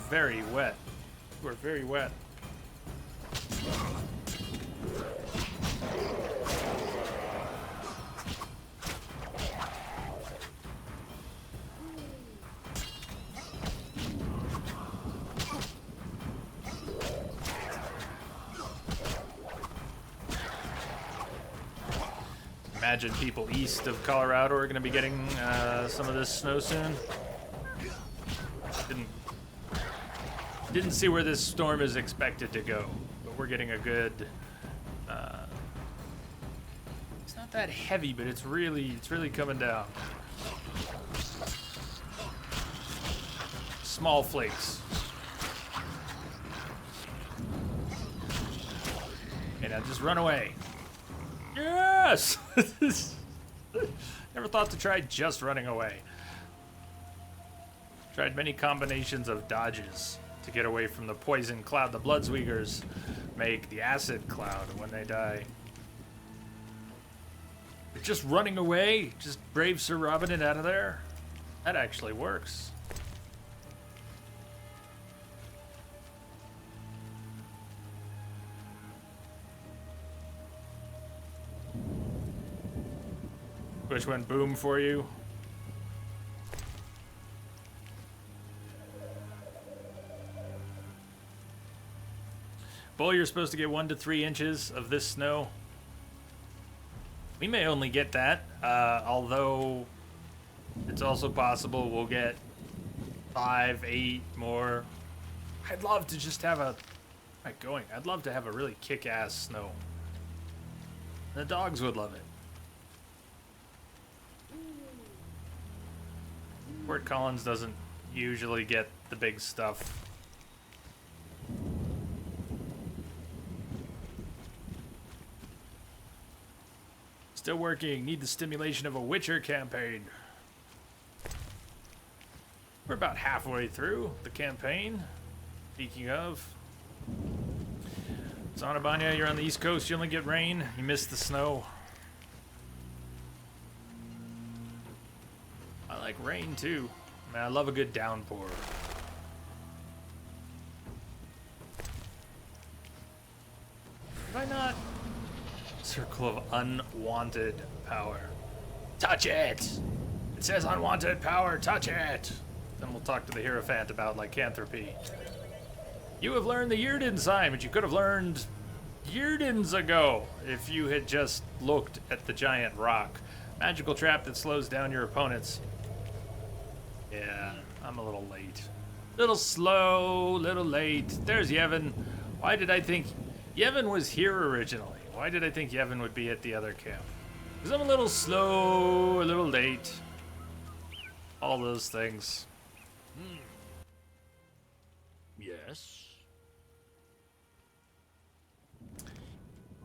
A: very wet. You are very wet. Imagine people east of Colorado are going to be getting some of this snow soon. Didn't see where this storm is expected to go, but we're getting a good. It's not that heavy, but it's really coming down. Small flakes. Okay, now just run away. Yes! Never thought to try just running away. Tried many combinations of dodges to get away from the poison cloud the Bloodsweegers make, the acid cloud when they die. But just running away, just brave Sir Robin it out of there, that actually works. Which went boom for you? Bull, you're supposed to get 1 to 3 inches of this snow. We may only get that, although it's also possible we'll get 5, 8 more. I'd love to just have a... I'd love to have a really kick-ass snow. The dogs would love it. Fort Collins doesn't usually get the big stuff. Still working. Need the stimulation of a Witcher campaign. We're about halfway through the campaign. Speaking of, Zanabanya, you're on the East Coast. You only get rain. You miss the snow. I like rain too. Man, I love a good downpour. Have I not? Circle of unwanted power. Touch it! It says unwanted power, touch it! Then we'll talk to the Hierophant about lycanthropy. You have learned the Yrden sign, but you could have learned Yrdens ago if you had just looked at the giant rock. Magical trap that slows down your opponents. Yeah, I'm a little late. Little slow, little late. There's Yevon. Why did I think Yevon was here originally? Why did I think Yevon would be at the other camp? Because I'm a little slow, a little late. All those things.
G: Yes.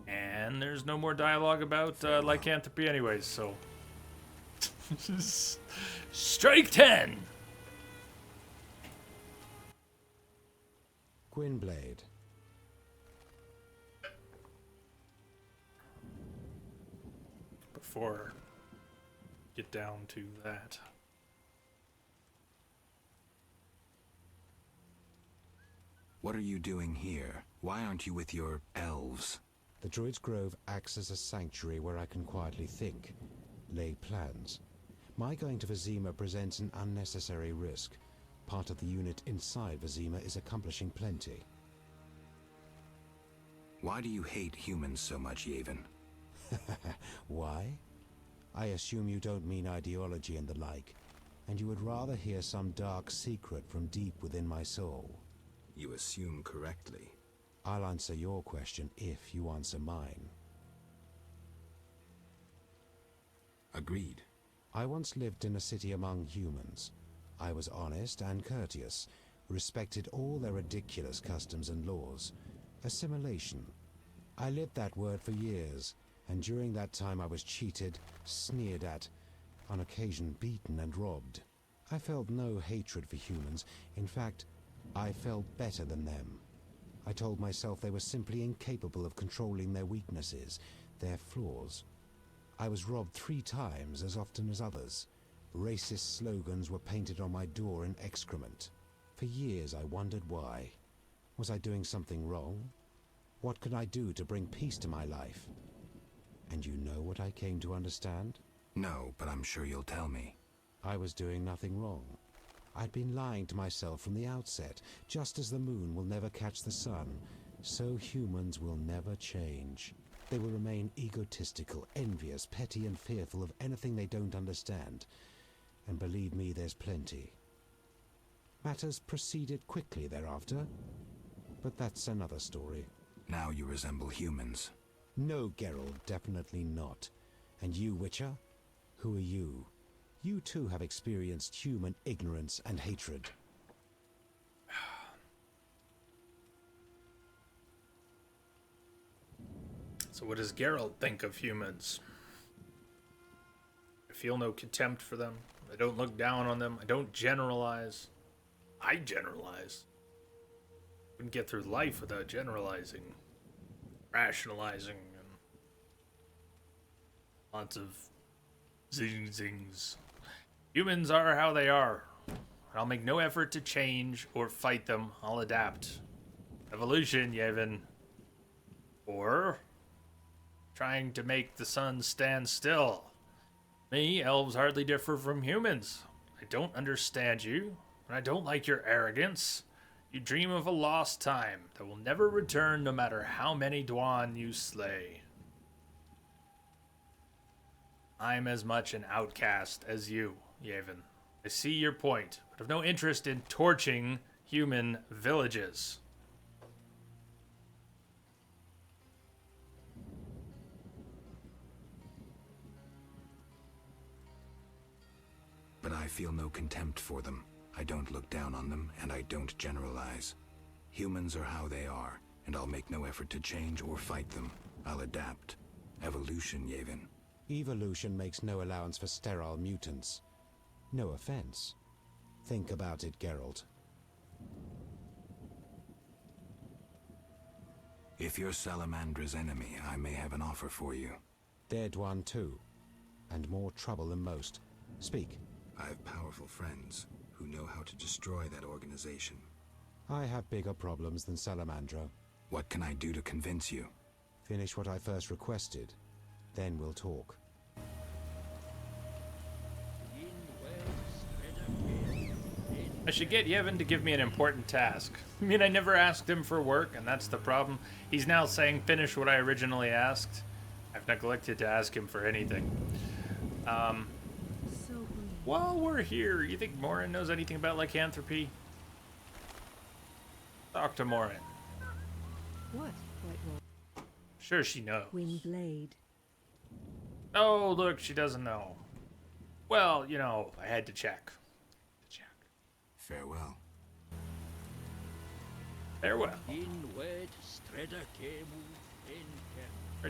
A: And there's no more dialogue about lycanthropy anyways, so... Strike 10!
N: Gwynblade.
A: Before get down to that.
C: What are you doing here? Why aren't you with your elves?
N: The Druid's Grove acts as a sanctuary where I can quietly think, lay plans. My going to Vizima presents an unnecessary risk. Part of the unit inside Vizima is accomplishing plenty.
C: Why do you hate humans so much, Yevon?
N: Why? I assume you don't mean ideology and the like, and you would rather hear some dark secret from deep within my soul.
C: You assume correctly.
N: I'll answer your question if you answer mine.
C: Agreed.
N: I once lived in a city among humans. I was honest and courteous, respected all their ridiculous customs and laws. Assimilation. I lived that word for years, and during that time I was cheated, sneered at, on occasion beaten and robbed. I felt no hatred for humans. In fact, I felt better than them. I told myself they were simply incapable of controlling their weaknesses, their flaws. I was robbed 3 times as often as others. Racist slogans were painted on my door in excrement. For years I wondered why. Was I doing something wrong? What could I do to bring peace to my life? And you know what I came to understand?
C: No, but I'm sure you'll tell me.
N: I was doing nothing wrong. I'd been lying to myself from the outset. Just as the moon will never catch the sun, so humans will never change. They will remain egotistical, envious, petty, and fearful of anything they don't understand. And believe me, there's plenty. Matters proceeded quickly thereafter, but that's another story.
C: Now you resemble humans.
N: No, Geralt, definitely not. And you, Witcher? Who are you? You too have experienced human ignorance and hatred.
A: So what does Geralt think of humans? I feel no contempt for them. I don't look down on them. I don't generalize. I generalize. Wouldn't get through life without generalizing, rationalizing, and lots of zings. Humans are how they are. I'll make no effort to change or fight them. I'll adapt. Evolution, Yevon. Or trying to make the sun stand still. Me, elves hardly differ from humans. I don't understand you, and I don't like your arrogance. You dream of a lost time that will never return no matter how many Dwan you slay. I'm as much an outcast as you, Yevon. I see your point, but have no interest in torching human villages.
C: But I feel no contempt for them. I don't look down on them, and I don't generalize. Humans are how they are, and I'll make no effort to change or fight them. I'll adapt. Evolution, Yevon.
N: Evolution makes no allowance for sterile mutants. No offense. Think about it, Geralt.
C: If you're Salamandra's enemy, I may have an offer for you.
N: Dead one too, and more trouble than most. Speak.
C: I have powerful friends who know how to destroy that organization.
N: I have bigger problems than Salamandra.
C: What can I do to convince you?
N: Finish what I first requested, then we'll talk.
A: I should get Yevon to give me an important task. I mean, I never asked him for work, and that's the problem. He's now saying finish what I originally asked. I've neglected to ask him for anything. While we're here, you think Morin knows anything about lycanthropy? Talk to Morin.
J: What? White
A: Sure she knows.
J: Windblade.
A: Oh, look, she doesn't know. Well, you know, I had to check.
C: Farewell.
A: Farewell. Where'd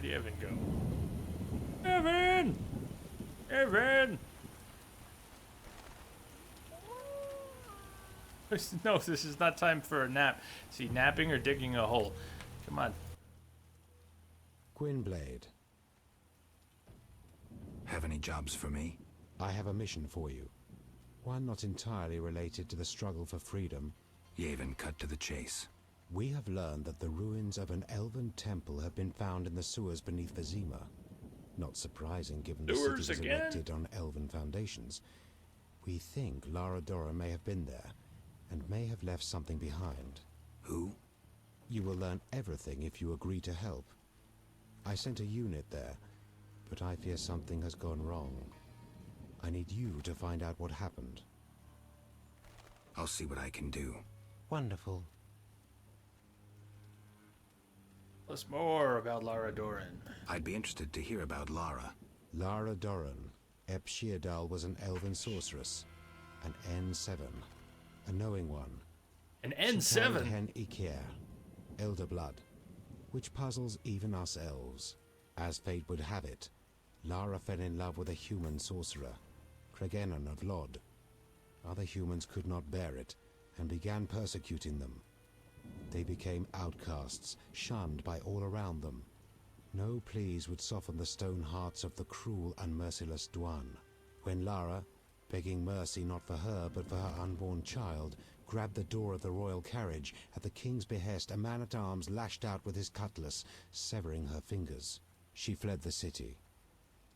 A: Evan go? Evan! Evan! No, this is not time for a nap. Is he napping or digging a hole? Come on.
N: Gwynblade.
C: Have any jobs for me?
N: I have a mission for you. One not entirely related to the struggle for freedom.
C: Yevon, cut to the chase.
N: We have learned that the ruins of an elven temple have been found in the sewers beneath Vizima. Not surprising given the city was erected on elven foundations. We think Lara Dora may have been there, and may have left something behind.
C: Who?
N: You will learn everything if you agree to help. I sent a unit there, but I fear something has gone wrong. I need you to find out what happened.
C: I'll see what I can do.
N: Wonderful.
A: Tell us more about Lara Doran.
C: I'd be interested to hear about Lara.
N: Lara Doran. Eb Sheerdal was an elven sorceress. An N7. A knowing one.
A: An
N: She carried
A: N7.
N: Hen Iker, Elder Blood, which puzzles even us elves. As fate would have it, Lara fell in love with a human sorcerer, Cregennan of Lod. Other humans could not bear it, and began persecuting them. They became outcasts, shunned by all around them. No pleas would soften the stone hearts of the cruel and merciless Dwan. When Lara, begging mercy not for her but for her unborn child, grabbed the door of the royal carriage, at the king's behest a man-at-arms lashed out with his cutlass, severing her fingers. She fled the city,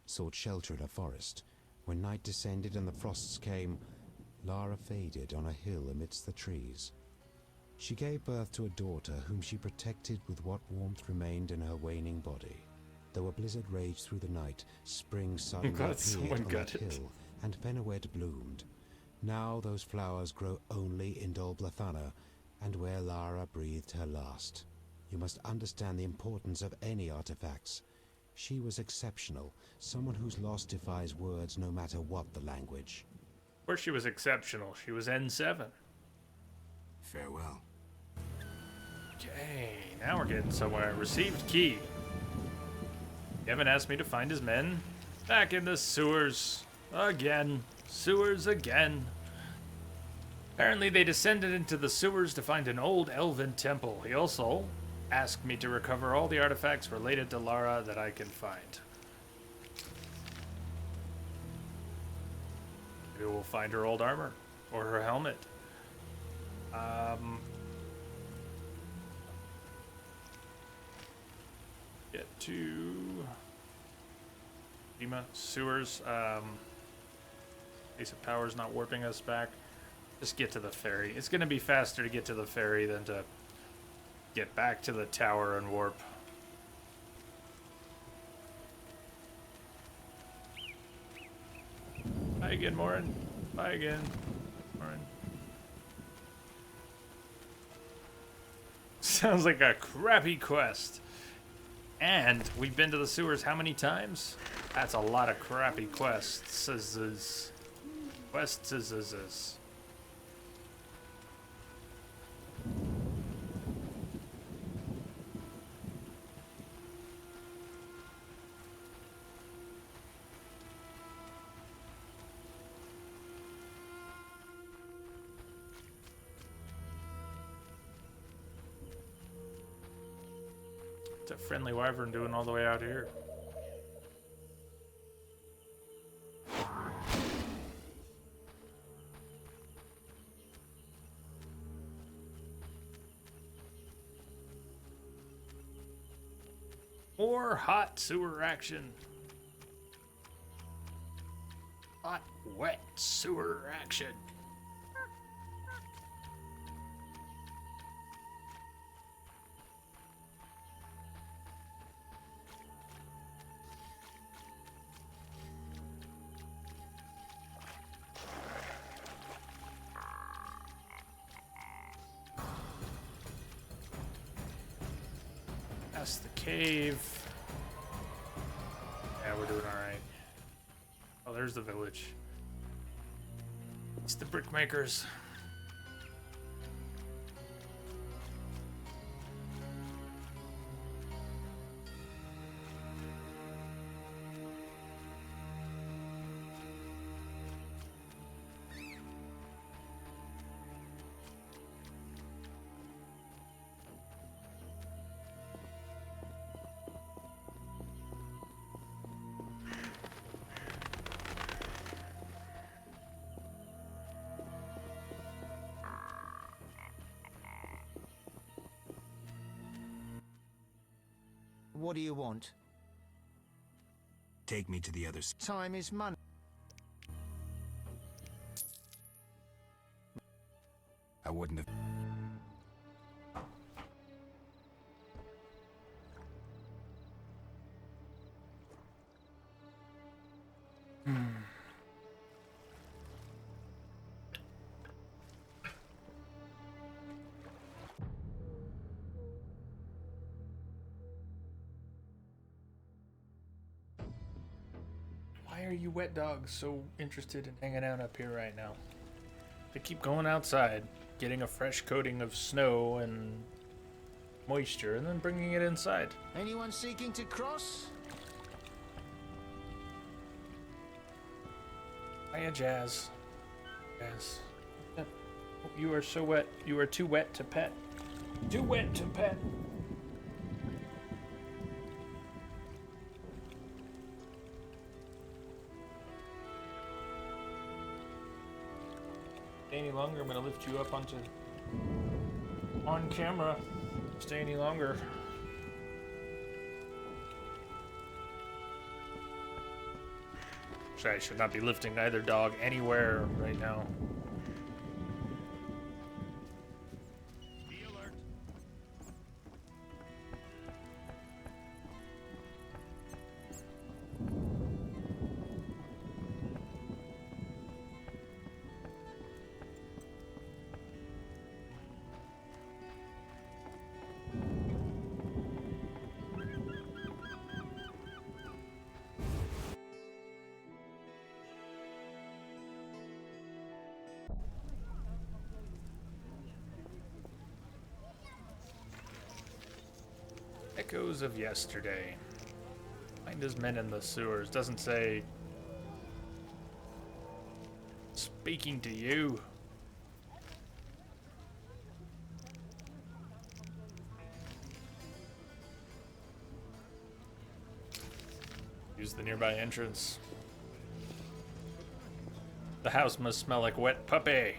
N: sought shelter in a forest. When night descended and the frosts came, Lara faded on a hill amidst the trees. She gave birth to a daughter whom she protected with what warmth remained in her waning body. Though a blizzard raged through the night, spring suddenly
A: God,
N: appeared
A: someone
N: on
A: got
N: that
A: it.
N: hill, and Fenawed bloomed. Now those flowers grow only in Dol Blathanna, and where Lara breathed her last. You must understand the importance of any artifacts. She was exceptional, someone whose loss defies words no matter what the language.
A: Of course she was exceptional. She was N7.
C: Farewell.
A: Okay, now we're getting somewhere. Received key. Kevin asked me to find his men. Back in the sewers. Again. Sewers again. Apparently they descended into the sewers to find an old elven temple. He also asked me to recover all the artifacts related to Lara that I can find. Maybe we'll find her old armor. Or her helmet. Get to Dima sewers. Basic power's not warping us back. Just get to the ferry. It's gonna be faster to get to the ferry than to get back to the tower and warp. Bye again, Morin. Bye again, Morin. Sounds like a crappy quest. And we've been to the sewers how many times? That's a lot of crappy quests. Quests. What's a friendly wyvern doing all the way out here? More hot sewer action. Hot, wet sewer action. That's the cave. Yeah, we're doing alright. Oh, there's the village. It's the brickmakers.
I: What do you want?
C: Take me to the other side.
I: Time is money.
C: I wouldn't have.
A: Why are you wet dogs so interested in hanging out up here right now? They keep going outside. getting a fresh coating of snow and moisture, and then bringing it inside.
I: Anyone seeking to cross?
A: Hiya, Jazz. Jazz. You are so wet. You are too wet to pet. Too wet to pet. Stay any longer, I'm gonna lift you up onto on camera. Stay any longer. Actually, I should not be lifting either dog anywhere right now. Echoes of yesterday. Find his men in the sewers. Doesn't say speaking to you. Use the nearby entrance. The house must smell like wet puppy.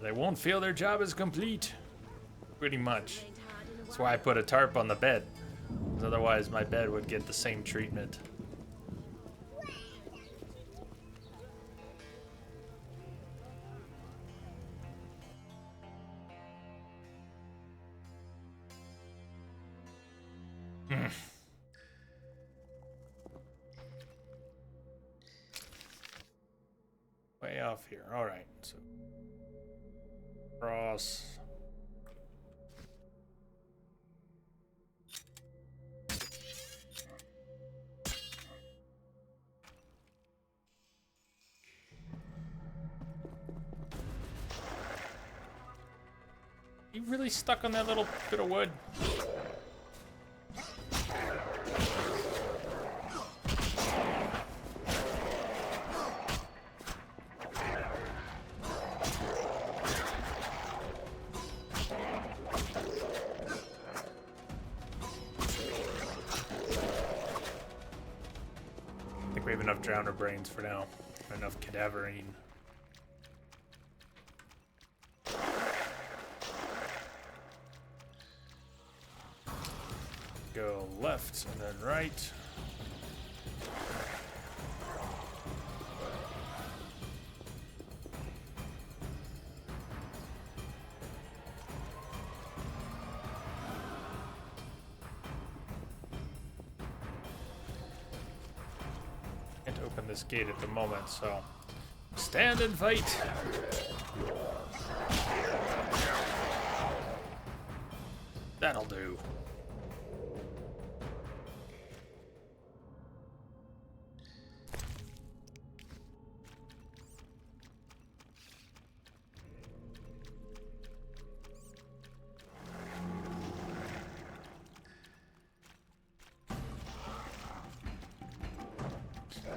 A: They won't feel their job is complete. Pretty much. That's why I put a tarp on the bed. 'Cause otherwise my bed would get the same treatment. Way off here. Alright, so cross. You really stuck on that little bit of wood? I think we have enough drowner brains for now. Enough cadaverine. Go left and then right. Can't open this gate at the moment, so stand and fight. That'll do.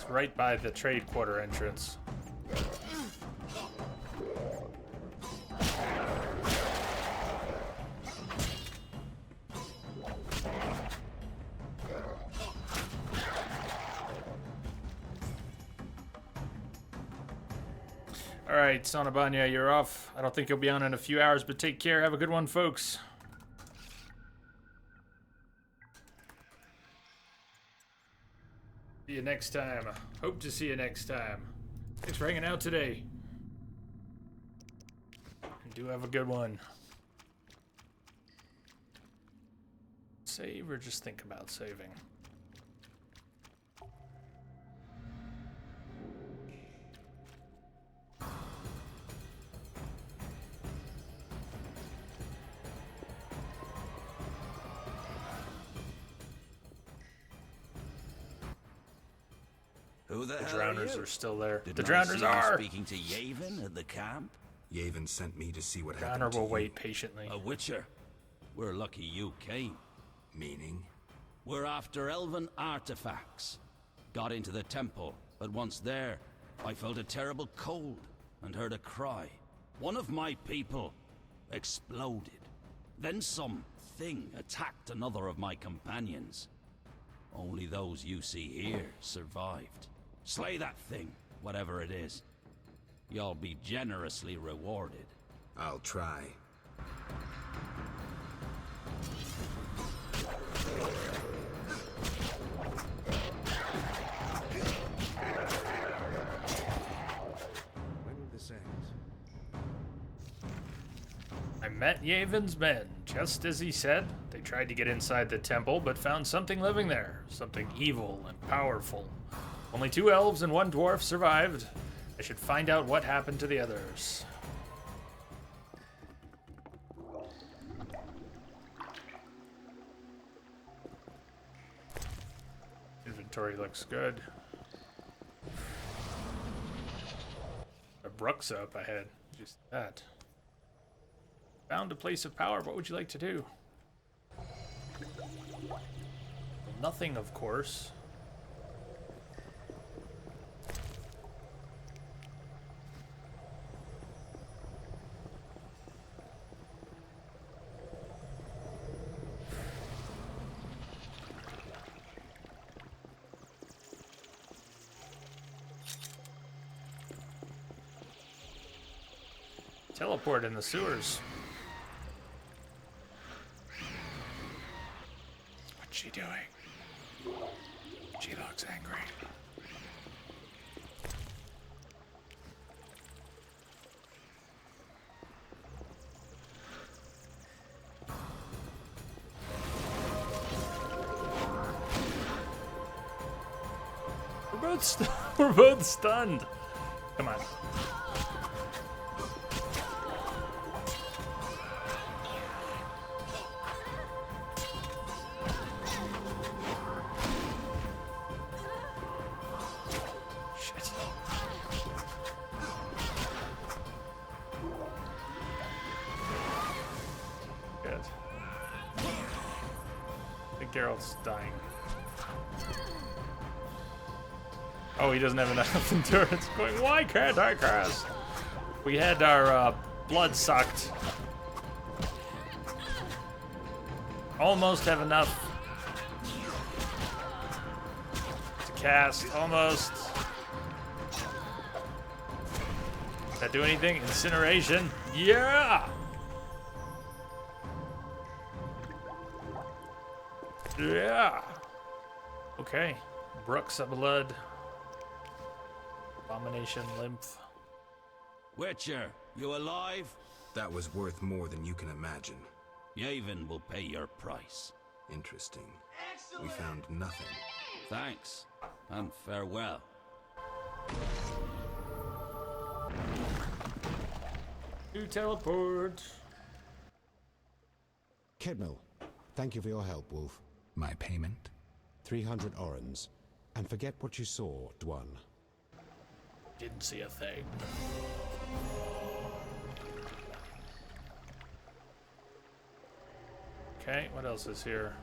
A: Right by the trade quarter entrance. All right, Sonabanya, you're off. I don't think you'll be on in a few hours, but take care. Have a good one, folks. See you next time. Hope to see you next time. Thanks for hanging out today. And do have a good one. Save or just think about saving?
H: Who the
A: The
H: hell
A: drowners
H: are you?
A: are still there.
H: Didn't
A: The
H: I
A: drowners
H: see you
A: are!
H: speaking to Yavin at the camp?
C: Yavin sent me to see what
A: Your
C: happened
A: Honor
C: to
A: will
C: you.
A: wait patiently.
O: A Witcher? We're lucky you came.
C: Meaning?
O: We're after elven artifacts. Got into the temple, but once there, I felt a terrible cold and heard a cry. One of my people exploded. Then some thing attacked another of my companions. Only those you see here survived. Slay that thing, whatever it is. You'll be generously rewarded.
C: I'll try.
N: When will this end?
A: I met Yavin's men, just as he said. They tried to get inside the temple, but found something living there. Something evil and powerful. Only 2 elves and 1 dwarf survived. I should find out what happened to the others. Inventory looks good. A Brooks up ahead. Just that. Found a place of power. What would you like to do? Well, nothing, of course. Teleport in the sewers. What's she doing? She looks angry. We're both stunned. Come on. Geralt's dying. Oh, he doesn't have enough endurance. Going, why can't I cast? We had our blood sucked. Almost have enough to cast. Almost. Does that do anything? Incineration. Yeah! Yeah. Okay. Brooks of blood. Abomination lymph.
O: Witcher, you alive?
C: That was worth more than you can imagine.
O: Yavin will pay your price.
C: Interesting. We found nothing.
O: Thanks, and farewell.
A: You teleport.
N: Kedmil, thank you for your help, Wolf.
C: My payment?
N: 300 orens. And forget what you saw, Dwan.
A: Didn't see a thing. Okay, what else is here?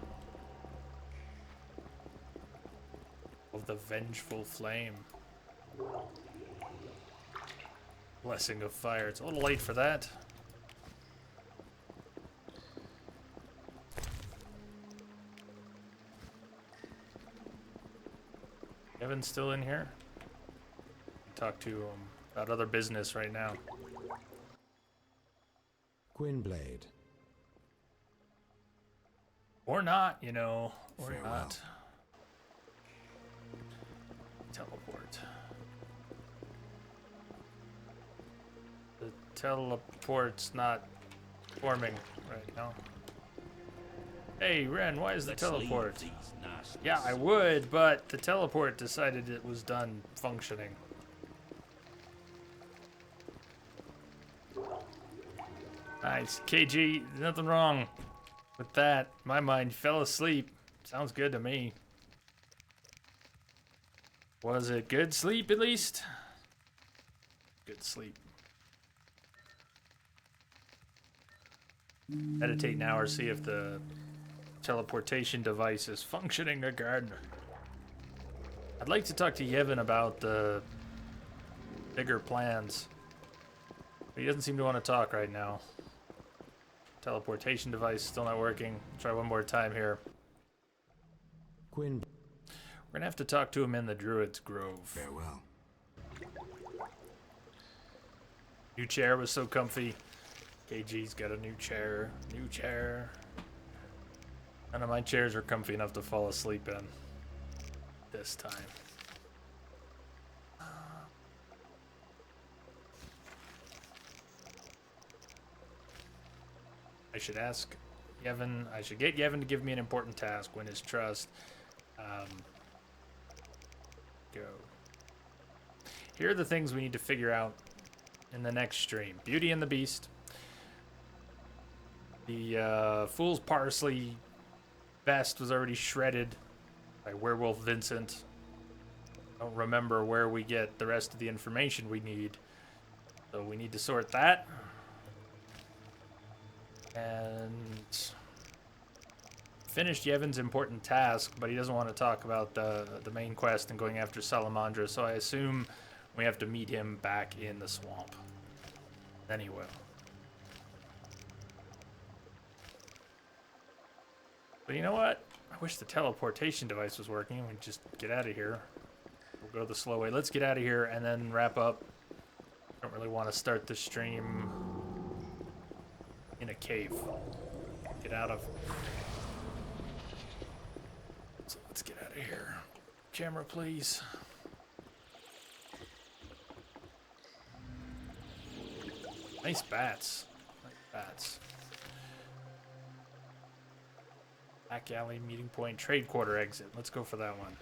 A: Of the Vengeful Flame. Blessing of Fire. It's a little late for that. Kevin's still in here? Talk to him about other business right now.
N: Gwynblade.
A: Or not, you know. Or
C: Farewell.
A: not. Teleport. The teleport's not forming right now. Hey, Ren, why is the teleport? Yeah, I would, but the teleport decided it was done functioning. Nice. KG, nothing wrong with that. My mind fell asleep. Sounds good to me. Was it good sleep, at least? Good sleep. Meditate now or see if the teleportation device is functioning again. I'd like to talk to Yevon about the bigger plans. But he doesn't seem to want to talk right now. Teleportation device still not working. Try one more time here.
N: Gwyn.
A: We're gonna have to talk to him in the Druid's Grove.
C: Farewell.
A: New chair was so comfy. KG's got a new chair. New chair. None of my chairs are comfy enough to fall asleep in. This time. I should ask Yevon. I should get Yevon to give me an important task. Win his trust. Go. Here are the things we need to figure out in the next stream. Beauty and the Beast. The Fool's Parsley vest was already shredded by Werewolf Vincent. Don't remember where we get the rest of the information we need. So we need to sort that. And finished Yevon's important task, but he doesn't want to talk about the main quest and going after Salamandra, so I assume we have to meet him back in the swamp. Then he will. But you know what? I wish the teleportation device was working. We'd just get out of here. We'll go the slow way. Let's get out of here and then wrap up. Don't really want to start the stream in a cave. Get out of... So let's get out of here. Camera, please. Nice bats. Nice bats. Back alley, meeting point, trade quarter exit. Let's go for that one.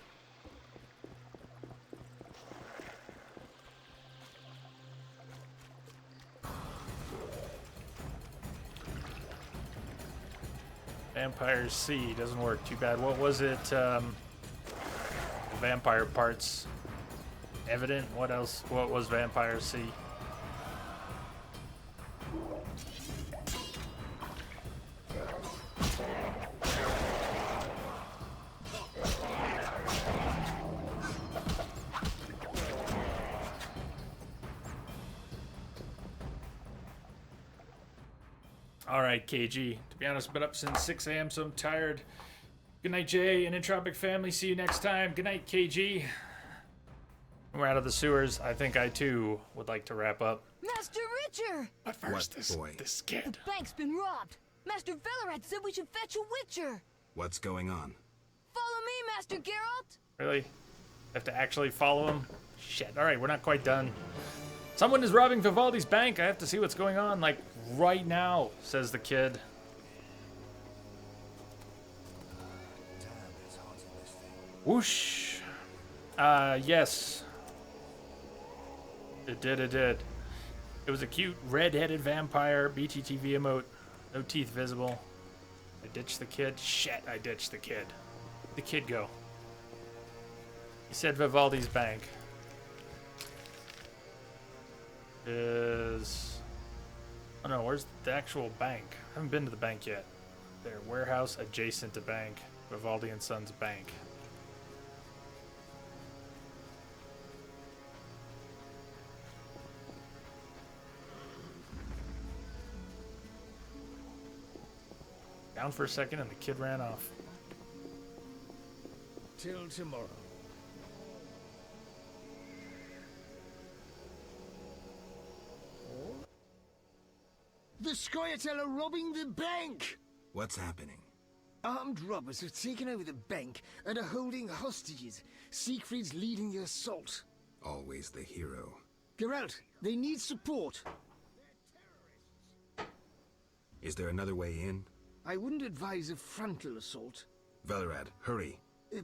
A: Vampire C doesn't work too bad. What was it? Vampire parts. Evident. What else? What was Vampire C? Alright, KG. To be honest, I've been up since 6 a.m., so I'm tired. Good night, Jay and Entropic family. See you next time. Good night, KG. We're out of the sewers. I think I, too, would like to wrap up.
P: Master Richard!
A: But first, this kid.
P: The bank's been robbed. Master Velerad said we should fetch a Witcher.
C: What's going on?
P: Follow me, Master Geralt.
A: Really? Have to actually follow him? Shit. Alright, we're not quite done. Someone is robbing Vivaldi's bank. I have to see what's going on, like, right now, says the kid. Whoosh. Yes. It did. It was a cute red-headed vampire, BTTV emote, no teeth visible. I ditched the kid. Shit, I ditched the kid. Where'd the kid go? He said Vivaldi's bank. Is... Oh no, where's the actual bank? I haven't been to the bank yet. There, warehouse adjacent to bank. Vivaldi and Sons Bank. Down for a second and the kid ran off.
I: Till tomorrow. The Scoia'tael are robbing the bank!
C: What's happening?
I: Armed robbers have taken over the bank and are holding hostages. Siegfried's leading the assault.
C: Always the hero.
I: Geralt, they need support.
C: Is there another way in?
I: I wouldn't advise a frontal assault.
C: Velerad, hurry.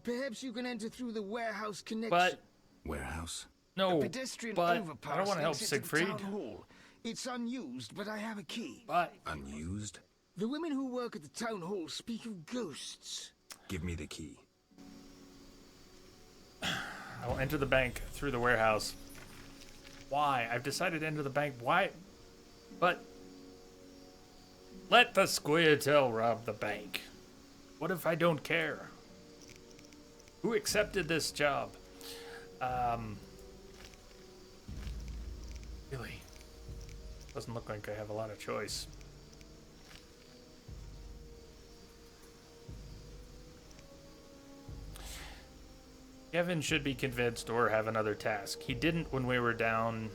I: Perhaps you can enter through the warehouse connection.
A: But...
C: Warehouse?
A: No,
I: a pedestrian
A: but
I: overpass
A: I don't want to help
I: exits the
A: Siegfried.
I: town hall. It's unused, but I have a key.
A: But...
C: Unused?
I: The women who work at the town hall speak of ghosts.
C: Give me the key.
A: I will enter the bank through the warehouse. Why? I've decided to enter the bank. Why? But... Let the Squirtle rob the bank. What if I don't care? Who accepted this job? Really? Doesn't look like I have a lot of choice. Kevin should be convinced or have another task. He didn't when we were down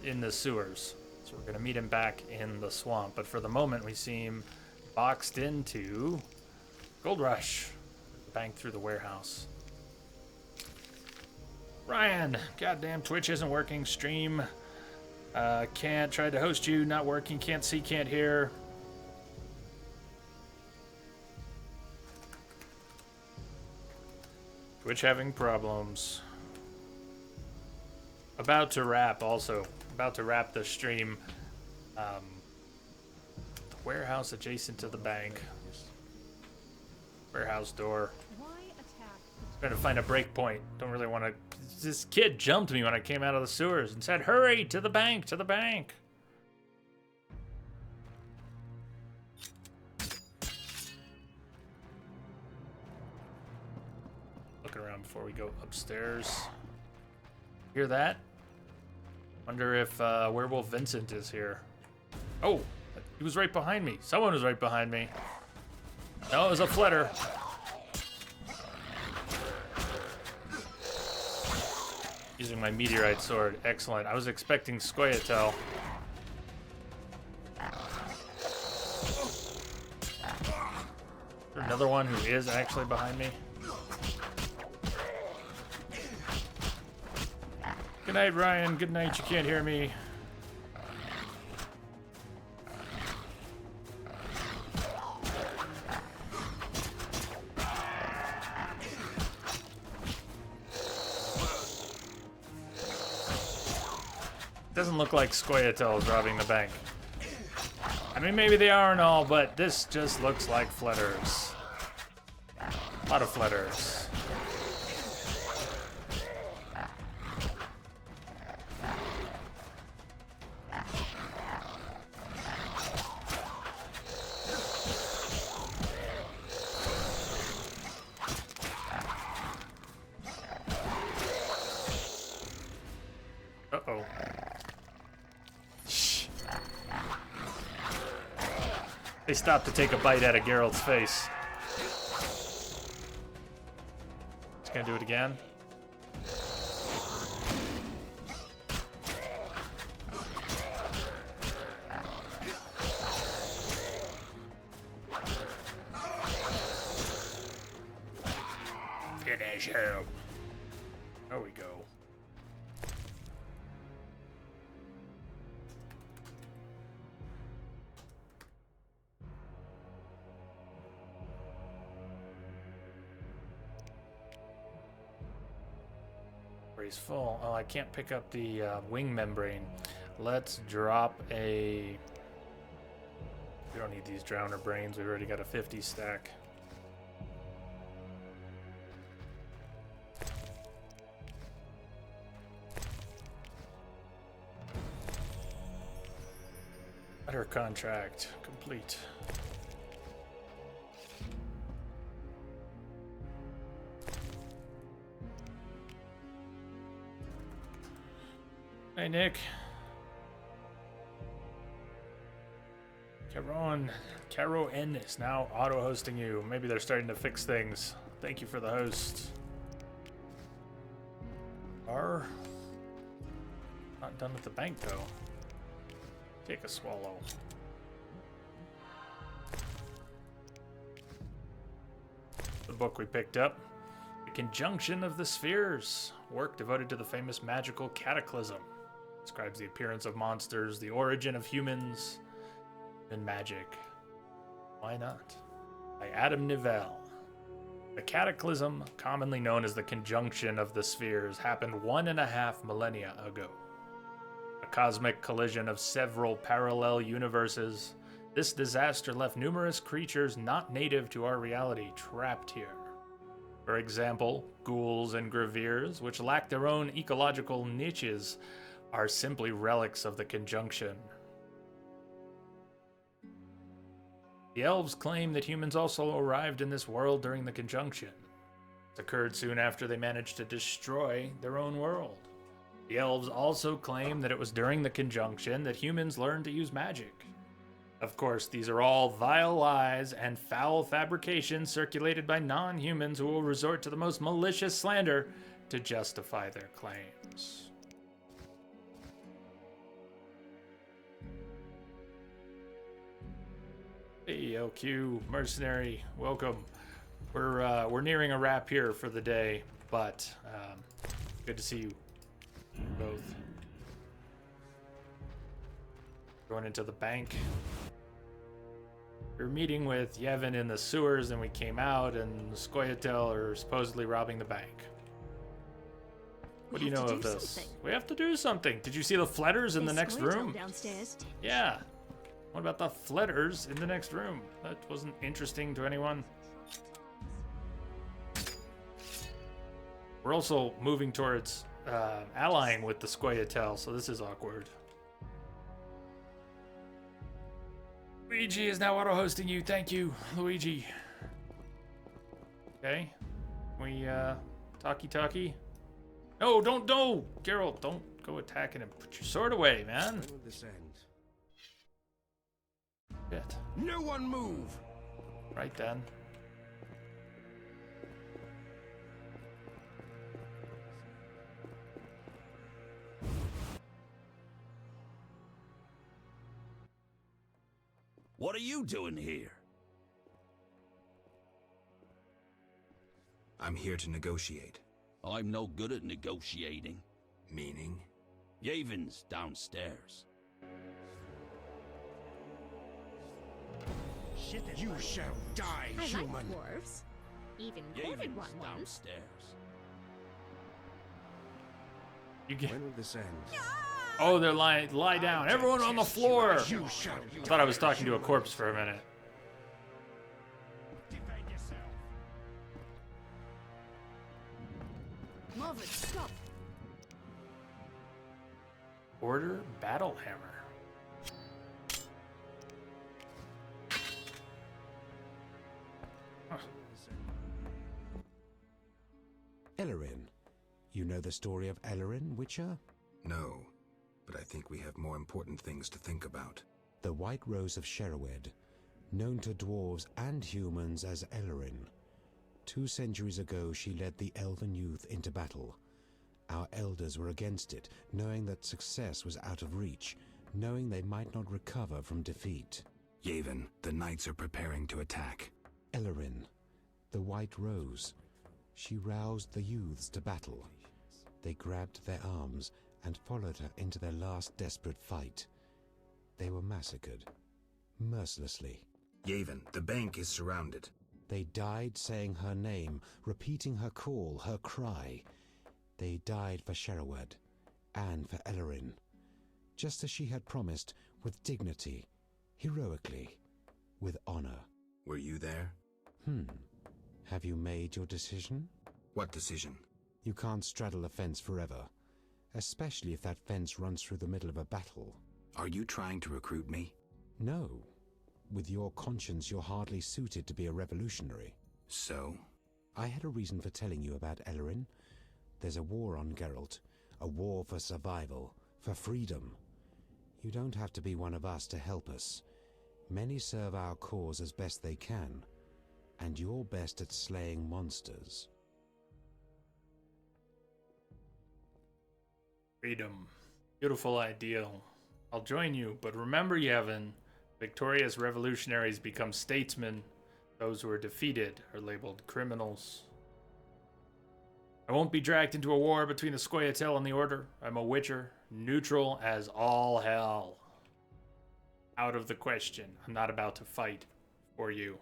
A: in the sewers. So we're going to meet him back in the swamp. But for the moment, we seem boxed into Gold Rush. Bank through the warehouse. Ryan, goddamn Twitch isn't working. Stream can't. Tried to host you, not working. Can't see, can't hear. Twitch having problems. About to wrap also. About to wrap the stream. The warehouse adjacent to the bank. Warehouse door. Trying to find a break point. Don't really want to. This kid jumped me when I came out of the sewers and said, "Hurry to the bank, to the bank." Looking around before we go upstairs. Hear that? Wonder if Werewolf Vincent is here. Oh, he was right behind me. Someone was right behind me. No, it was a flitter. Using my meteorite sword. Excellent. I was expecting Squirtle. Another one who is actually behind me. Good night, Ryan. Good night. You can't hear me. Doesn't look like Squirtle is robbing the bank. I mean, maybe they are and all, but this just looks like flitters. A lot of flitters. Uh-oh. They stopped to take a bite out of Geralt's face. He's gonna do it again. Finish him. There we go. He's full. Oh, I can't pick up the wing membrane. Let's drop a... We don't need these drowner brains. We've already got a 50 stack. Letter contract complete. Hey, Nick. Caro N is now auto-hosting you. Maybe they're starting to fix things. Thank you for the host. Are not done with the bank, though. Take a swallow. The book we picked up. The Conjunction of the Spheres. Work devoted to the famous magical cataclysm. Describes the appearance of monsters, the origin of humans, and magic. Why not? By Adam Nivell. The cataclysm, commonly known as the Conjunction of the Spheres, happened 1.5 millennia ago. A cosmic collision of several parallel universes. This disaster left numerous creatures not native to our reality trapped here. For example, ghouls and graveers, which lack their own ecological niches, are simply relics of the conjunction. The elves claim that humans also arrived in this world during the conjunction. This occurred soon after they managed to destroy their own world. The elves also claim that it was during the conjunction that humans learned to use magic. Of course, these are all vile lies and foul fabrications circulated by non-humans who will resort to the most malicious slander to justify their claims. Hey, LQ, mercenary, welcome. We're nearing a wrap here for the day, but good to see you both. Going into the bank. We were meeting with Yevon in the sewers, and we came out, and Scoia'tael are supposedly robbing the bank. What do you know of this? We have to do something. Did you see the Fletters in the next room?
D: Downstairs.
A: Yeah. What about the Fletters in the next room? That wasn't interesting to anyone. We're also moving towards allying with the Scoia'tael, so this is awkward. Luigi is now auto-hosting you. Thank you, Luigi. Okay. We, talkie. No, don't, Geralt, don't go attacking him. Put your sword away, man.
M: When will this end?
A: Shit.
M: No one move!
A: Right then.
O: What are you doing here?
C: I'm here to negotiate.
O: I'm no good at negotiating.
C: Meaning?
O: Yevon's downstairs.
M: You shall die,
D: I
M: human!
D: like dwarves. Even courted one
O: Yevon's
D: once.
O: downstairs.
A: You get.
M: When will this end?
A: Oh, they're lie down. Everyone on the floor. I thought I was talking to a corpse for a minute.
D: Marvin, stop.
A: Order Battlehammer. Huh.
N: Ellerin. You know the story of Ellerin, Witcher?
C: No, but I think we have more important things to think about.
N: The White Rose of Sherwood, known to dwarves and humans as Ellerin. 2 centuries ago, she led the elven youth into battle. Our elders were against it, knowing that success was out of reach, knowing they might not recover from defeat.
C: Yevon, the knights are preparing to attack.
N: Ellerin, the White Rose. She roused the youths to battle. They grabbed their arms and followed her into their last desperate fight. They were massacred, mercilessly.
C: Yevon, the bank is surrounded.
N: They died saying her name, repeating her call, her cry. They died for Sherwood and for Ellerin, just as she had promised, with dignity, heroically, with honor.
C: Were you there?
N: Have you made your decision?
C: What decision?
N: You can't straddle a fence forever, especially if that fence runs through the middle of a battle.
C: Are you trying to recruit me?
N: No. With your conscience, you're hardly suited to be a revolutionary.
C: So?
N: I had a reason for telling you about Ellerin. There's a war on Geralt, a war for survival, for freedom. You don't have to be one of us to help us. Many serve our cause as best they can, and you're best at slaying monsters.
A: Freedom. Beautiful ideal. I'll join you, but remember, Yevon, victorious revolutionaries become statesmen. Those who are defeated are labeled criminals. I won't be dragged into a war between the Scoia'tael and the Order. I'm a Witcher, neutral as all hell. Out of the question. I'm not about to fight for you.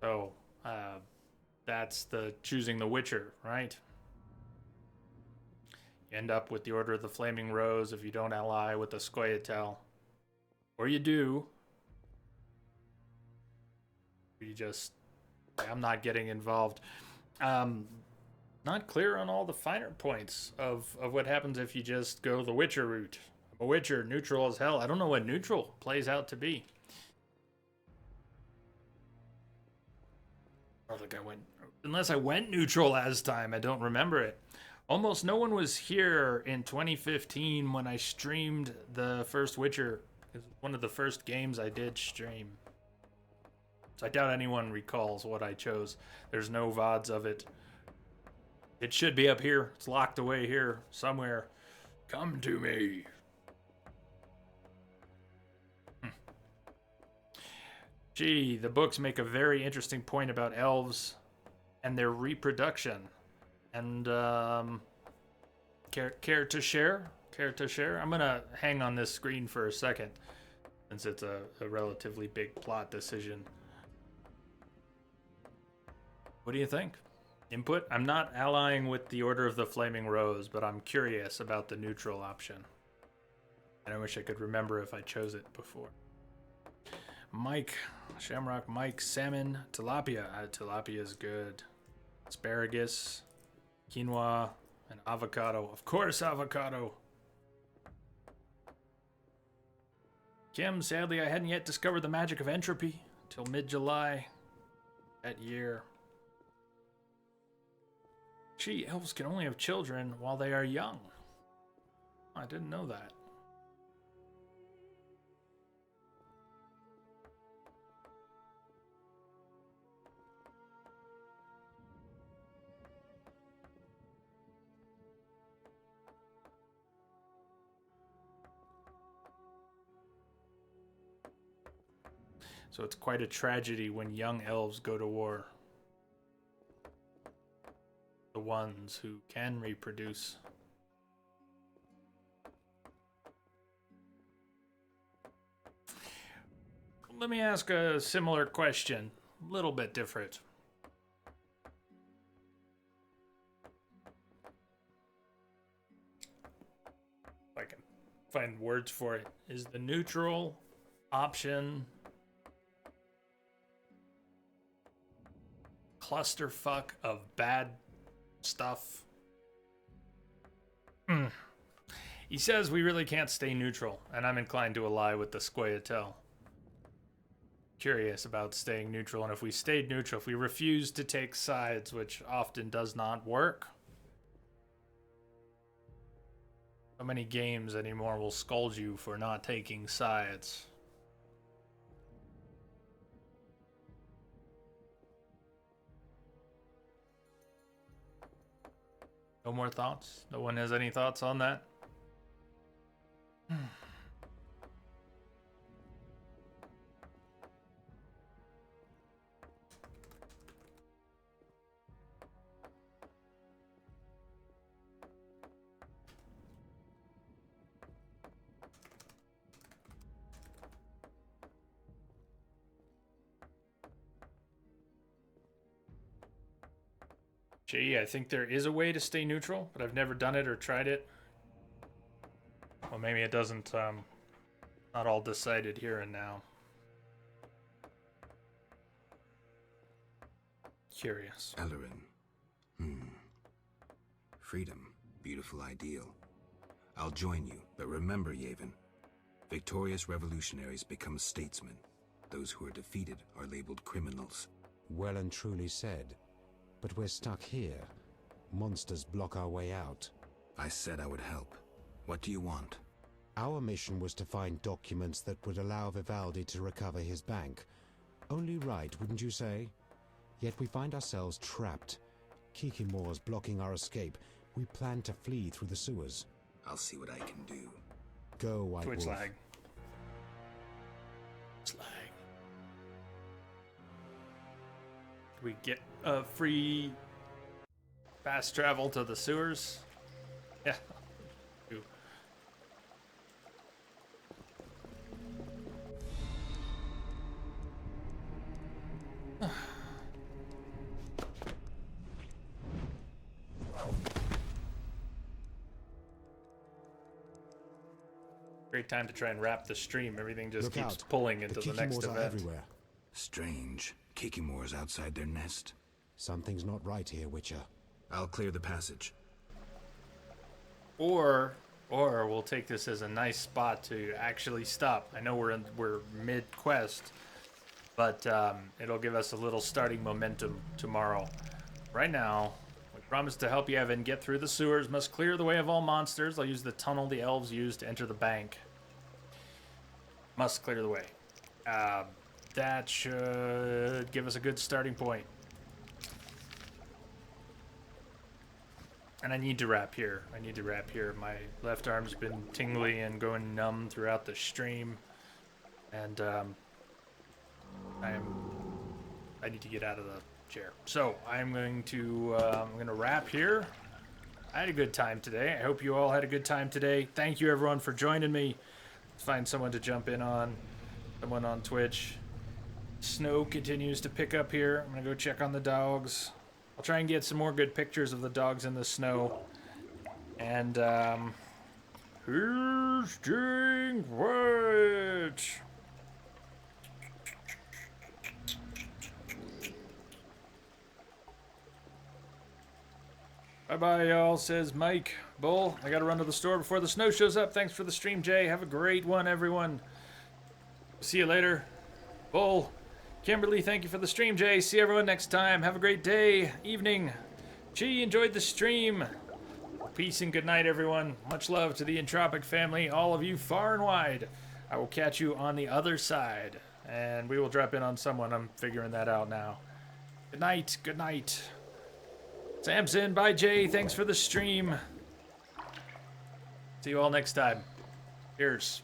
A: So, that's the choosing the Witcher, right? You end up with the Order of the Flaming Rose if you don't ally with the Scoia'tael. Or you do. You just... I'm not getting involved. Not clear on all the finer points of what happens if you just go the Witcher route. A Witcher, neutral as hell. I don't know what neutral plays out to be. I don't think I went... Unless I went neutral last time, I don't remember it. Almost no one was here in 2015 when I streamed the first Witcher. It was one of the first games I did stream. So I doubt anyone recalls what I chose. There's no VODs of it. It should be up here. It's locked away here somewhere. Come to me. Gee, the books make a very interesting point about elves and their reproduction. And, care to share? Care to share? I'm gonna hang on this screen for a second, since it's a relatively big plot decision. What do you think? Input? I'm not allying with the Order of the Flaming Rose, but I'm curious about the neutral option. And I wish I could remember if I chose it before. Mike, Shamrock, Mike, salmon, tilapia. Tilapia is good. Asparagus, quinoa, and avocado. Of course, avocado. Kim, sadly, I hadn't yet discovered the magic of entropy till mid-July that year. Gee, elves can only have children while they are young. I didn't know that. So it's quite a tragedy when young elves go to war. The ones who can reproduce. Let me ask a similar question, a little bit different. If I can find words for it. Is the neutral option clusterfuck of bad stuff? He says we really can't stay neutral, and I'm inclined to ally with the Scoia'tael. Curious about staying neutral, and if we stayed neutral, if we refuse to take sides, which often does not work. So many games anymore will scold you for not taking sides. No more thoughts? No one has any thoughts on that? Gee, I think there is a way to stay neutral, but I've never done it or tried it. Well, maybe it doesn't, not all decided here and now. Curious.
C: Ellerin. Freedom. Beautiful ideal. I'll join you, but remember, Yavin. Victorious revolutionaries become statesmen. Those who are defeated are labeled criminals.
N: Well and truly said. But we're stuck here. Monsters block our way out.
C: I said I would help. What do you want?
N: Our mission was to find documents that would allow Vivaldi to recover his bank. Only right, wouldn't you say? Yet we find ourselves trapped. Kikimore's blocking our escape. We plan to flee through the sewers.
C: I'll see what I can do.
N: Go, White
A: Twitch
N: Wolf.
A: lag. Slag. Do we get a free fast travel to the sewers? Yeah. Ooh. Great time to try and wrap the stream. Everything just keeps
N: out.
A: pulling into the next
N: Kikimores are
A: event.
N: everywhere.
C: Strange. Kikimore's outside their nest.
N: Something's not right here, Witcher.
C: I'll clear the passage.
A: Or we'll take this as a nice spot to actually stop. I know we're mid-quest, but it'll give us a little starting momentum tomorrow. Right now, we promise to help you, Evan, get through the sewers. Must clear the way of all monsters. I'll use the tunnel the elves used to enter the bank. Must clear the way. That should give us a good starting point. And I need to wrap here. My left arm's been tingly and going numb throughout the stream. And I need to get out of the chair. So I'm going to wrap here. I had a good time today. I hope you all had a good time today. Thank you everyone for joining me. Let's find someone to jump in on. Someone on Twitch. Snow continues to pick up here. I'm gonna go check on the dogs. I'll try and get some more good pictures of the dogs in the snow. And, here's Jing White. Bye-bye, y'all, says Mike. Bull, I gotta run to the store before the snow shows up. Thanks for the stream, Jay. Have a great one, everyone. See you later. Bull. Kimberly, thank you for the stream, Jay. See everyone next time. Have a great day, evening. Gee, enjoyed the stream. Peace and good night, everyone. Much love to the Entropic family, all of you far and wide. I will catch you on the other side. And we will drop in on someone. I'm figuring that out now. Good night. Good night. Samson, bye, Jay. Thanks for the stream. See you all next time. Cheers.